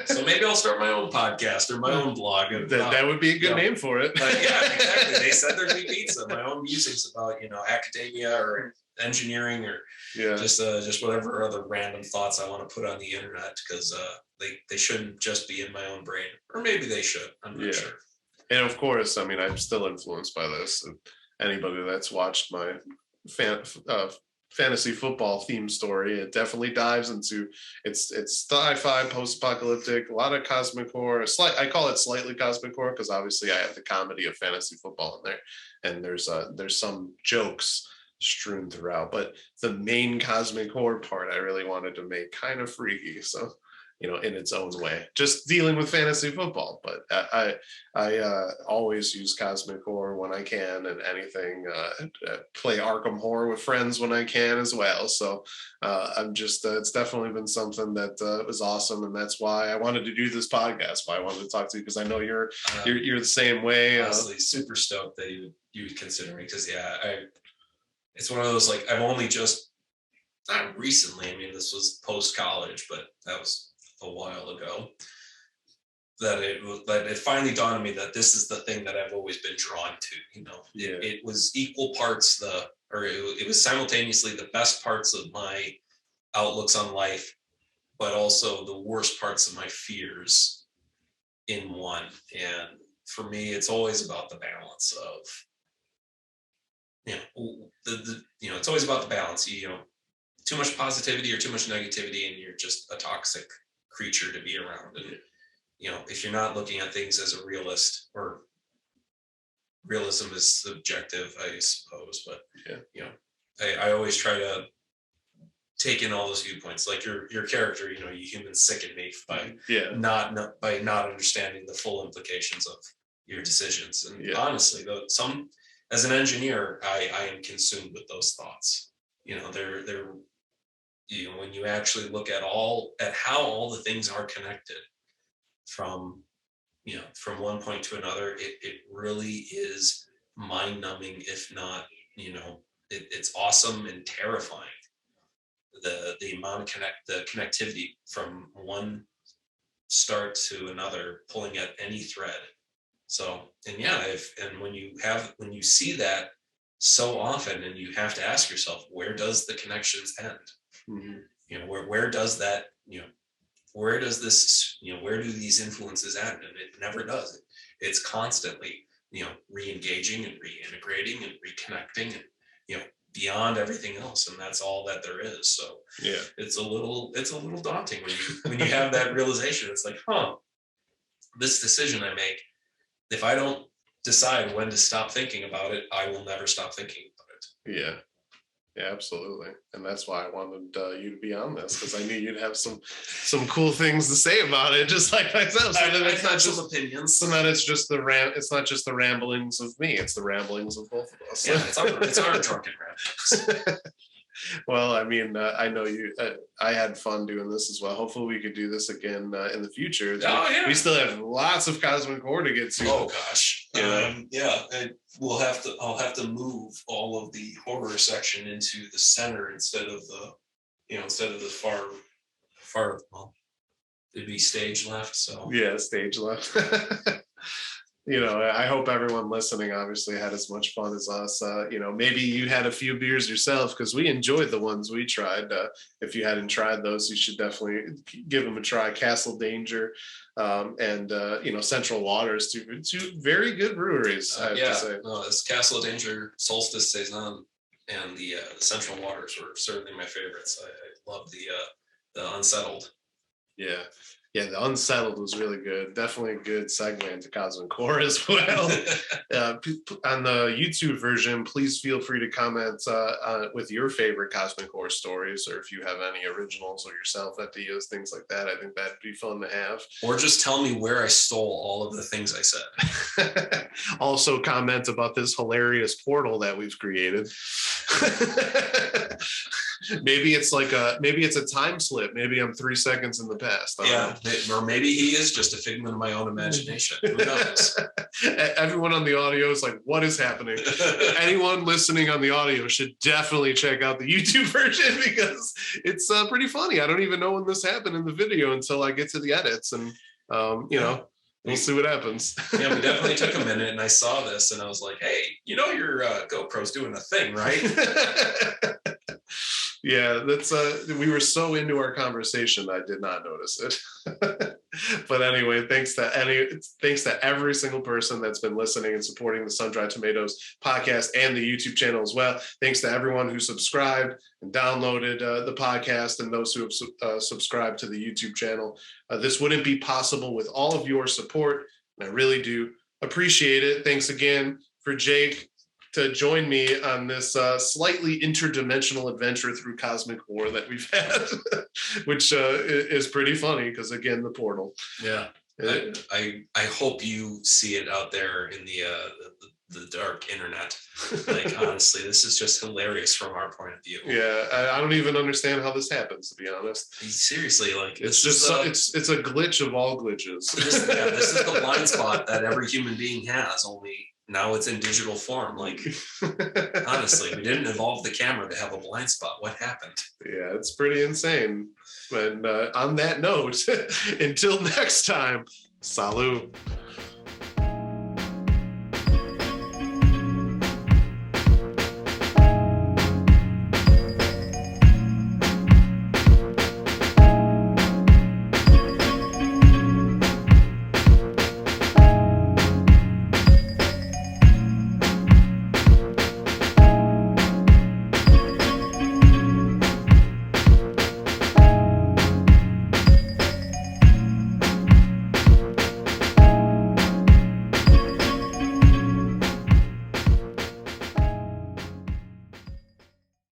So maybe I'll start my own podcast or my own blog. That would be a good name for it. Yeah, exactly. They said there'd be pizza. My own musings about, academia or engineering or just whatever other random thoughts I want to put on the internet, because they shouldn't just be in my own brain. Or maybe they should. I'm not sure. And of course, I mean, I'm still influenced by this. Anybody that's watched my fantasy football theme story, it definitely dives into it's sci-fi, post-apocalyptic, a lot of cosmic horror. I call it slightly cosmic horror because obviously I have the comedy of fantasy football in there, and there's some jokes strewn throughout, but the main cosmic horror part I really wanted to make kind of freaky. So, in its own way, just dealing with fantasy football. But I always use cosmic horror when I can, and anything, play Arkham Horror with friends when I can as well. So I'm just, it's definitely been something that was awesome. And that's why I wanted to do this podcast, why I wanted to talk to you, because I know you're the same way. Honestly, super stoked that you would consider me, because it's one of those, like, I've only just, not recently, I mean, this was post-college, but that was a while ago, that it finally dawned on me that this is the thing that I've always been drawn to. It was equal parts it was simultaneously the best parts of my outlooks on life, but also the worst parts of my fears in one. And for me, it's always about the balance of, it's always about the balance. Too much positivity or too much negativity, and you're just a toxic creature to be around. And if you're not looking at things as a realist, or realism is subjective, I suppose, but I always try to take in all those viewpoints. Like your character, you humans sicken me by not understanding the full implications of your decisions. And honestly, though, as an engineer, I am consumed with those thoughts. They're when you actually look at how all the things are connected from one point to another, it really is mind-numbing, if not, it's awesome and terrifying. The amount of the connectivity from one start to another, pulling at any thread. So, and when you see that so often, and you have to ask yourself, where does the connections end? Mm-hmm. Where does that, where does this, where do these influences end? And it never does. It's constantly, re-engaging and reintegrating and reconnecting, and, beyond everything else. And that's all that there is. So it's a little daunting when you have that realization. It's like, this decision I make, if I don't decide when to stop thinking about it, I will never stop thinking about it. Yeah, absolutely. And that's why I wanted you to be on this, because I knew you'd have some cool things to say about it, just like myself. So then it's not just opinions. So then it's just it's not just the ramblings of me, it's the ramblings of both of us. Yeah, it's our drunken ramblings. Well, I mean, I know you. I had fun doing this as well. Hopefully, we could do this again in the future. We still have lots of cosmic horror to get to. Oh gosh, I'll have to move all of the horror section into the center instead of the far. Well, it'd be stage left. So stage left. I hope everyone listening obviously had as much fun as us. Maybe you had a few beers yourself, because we enjoyed the ones we tried. If you hadn't tried those, you should definitely give them a try. Castle Danger and Central Waters, two very good breweries, I have to say. No, it's Castle Danger, Solstice, Saison, and the Central Waters were certainly my favorites. I love the Unsettled. Yeah, the Unsettled was really good. Definitely a good segue into cosmic horror as well. On the YouTube version, please feel free to comment with your favorite cosmic horror stories, or if you have any originals or yourself ideas, things like that. I think that'd be fun to have. Or just tell me where I stole all of the things I said. Also comment about this hilarious portal that we've created. Maybe it's a time slip. Maybe I'm 3 seconds in the past. Yeah, or maybe he is just a figment of my own imagination. Who knows? Everyone on the audio is like, what is happening? Anyone listening on the audio should definitely check out the YouTube version because it's pretty funny. I don't even know when this happened in the video until I get to the edits, and we'll see what happens. Yeah, we definitely took a minute, and I saw this, and I was like, hey, your GoPro's doing a thing, right? Yeah, that's we were so into our conversation I did not notice it. But anyway, thanks to every single person that's been listening and supporting the SunDried Tomatoes podcast and the YouTube channel as well. Thanks to everyone who subscribed and downloaded the podcast, and those who have subscribed to the YouTube channel. This wouldn't be possible with all of your support, and I really do appreciate it. Thanks again for Jake to join me on this slightly interdimensional adventure through cosmic war that we've had, which is pretty funny because, again, the portal. Yeah. I hope you see it out there in the dark internet. Like, honestly, this is just hilarious from our point of view. Yeah, I don't even understand how this happens, to be honest. Seriously, like it's just it's a glitch of all glitches. This is the blind spot that every human being has, only now it's in digital form. Like, honestly, we didn't evolve the camera to have a blind spot. What happened? Yeah, it's pretty insane. And on that note, until next time, salut.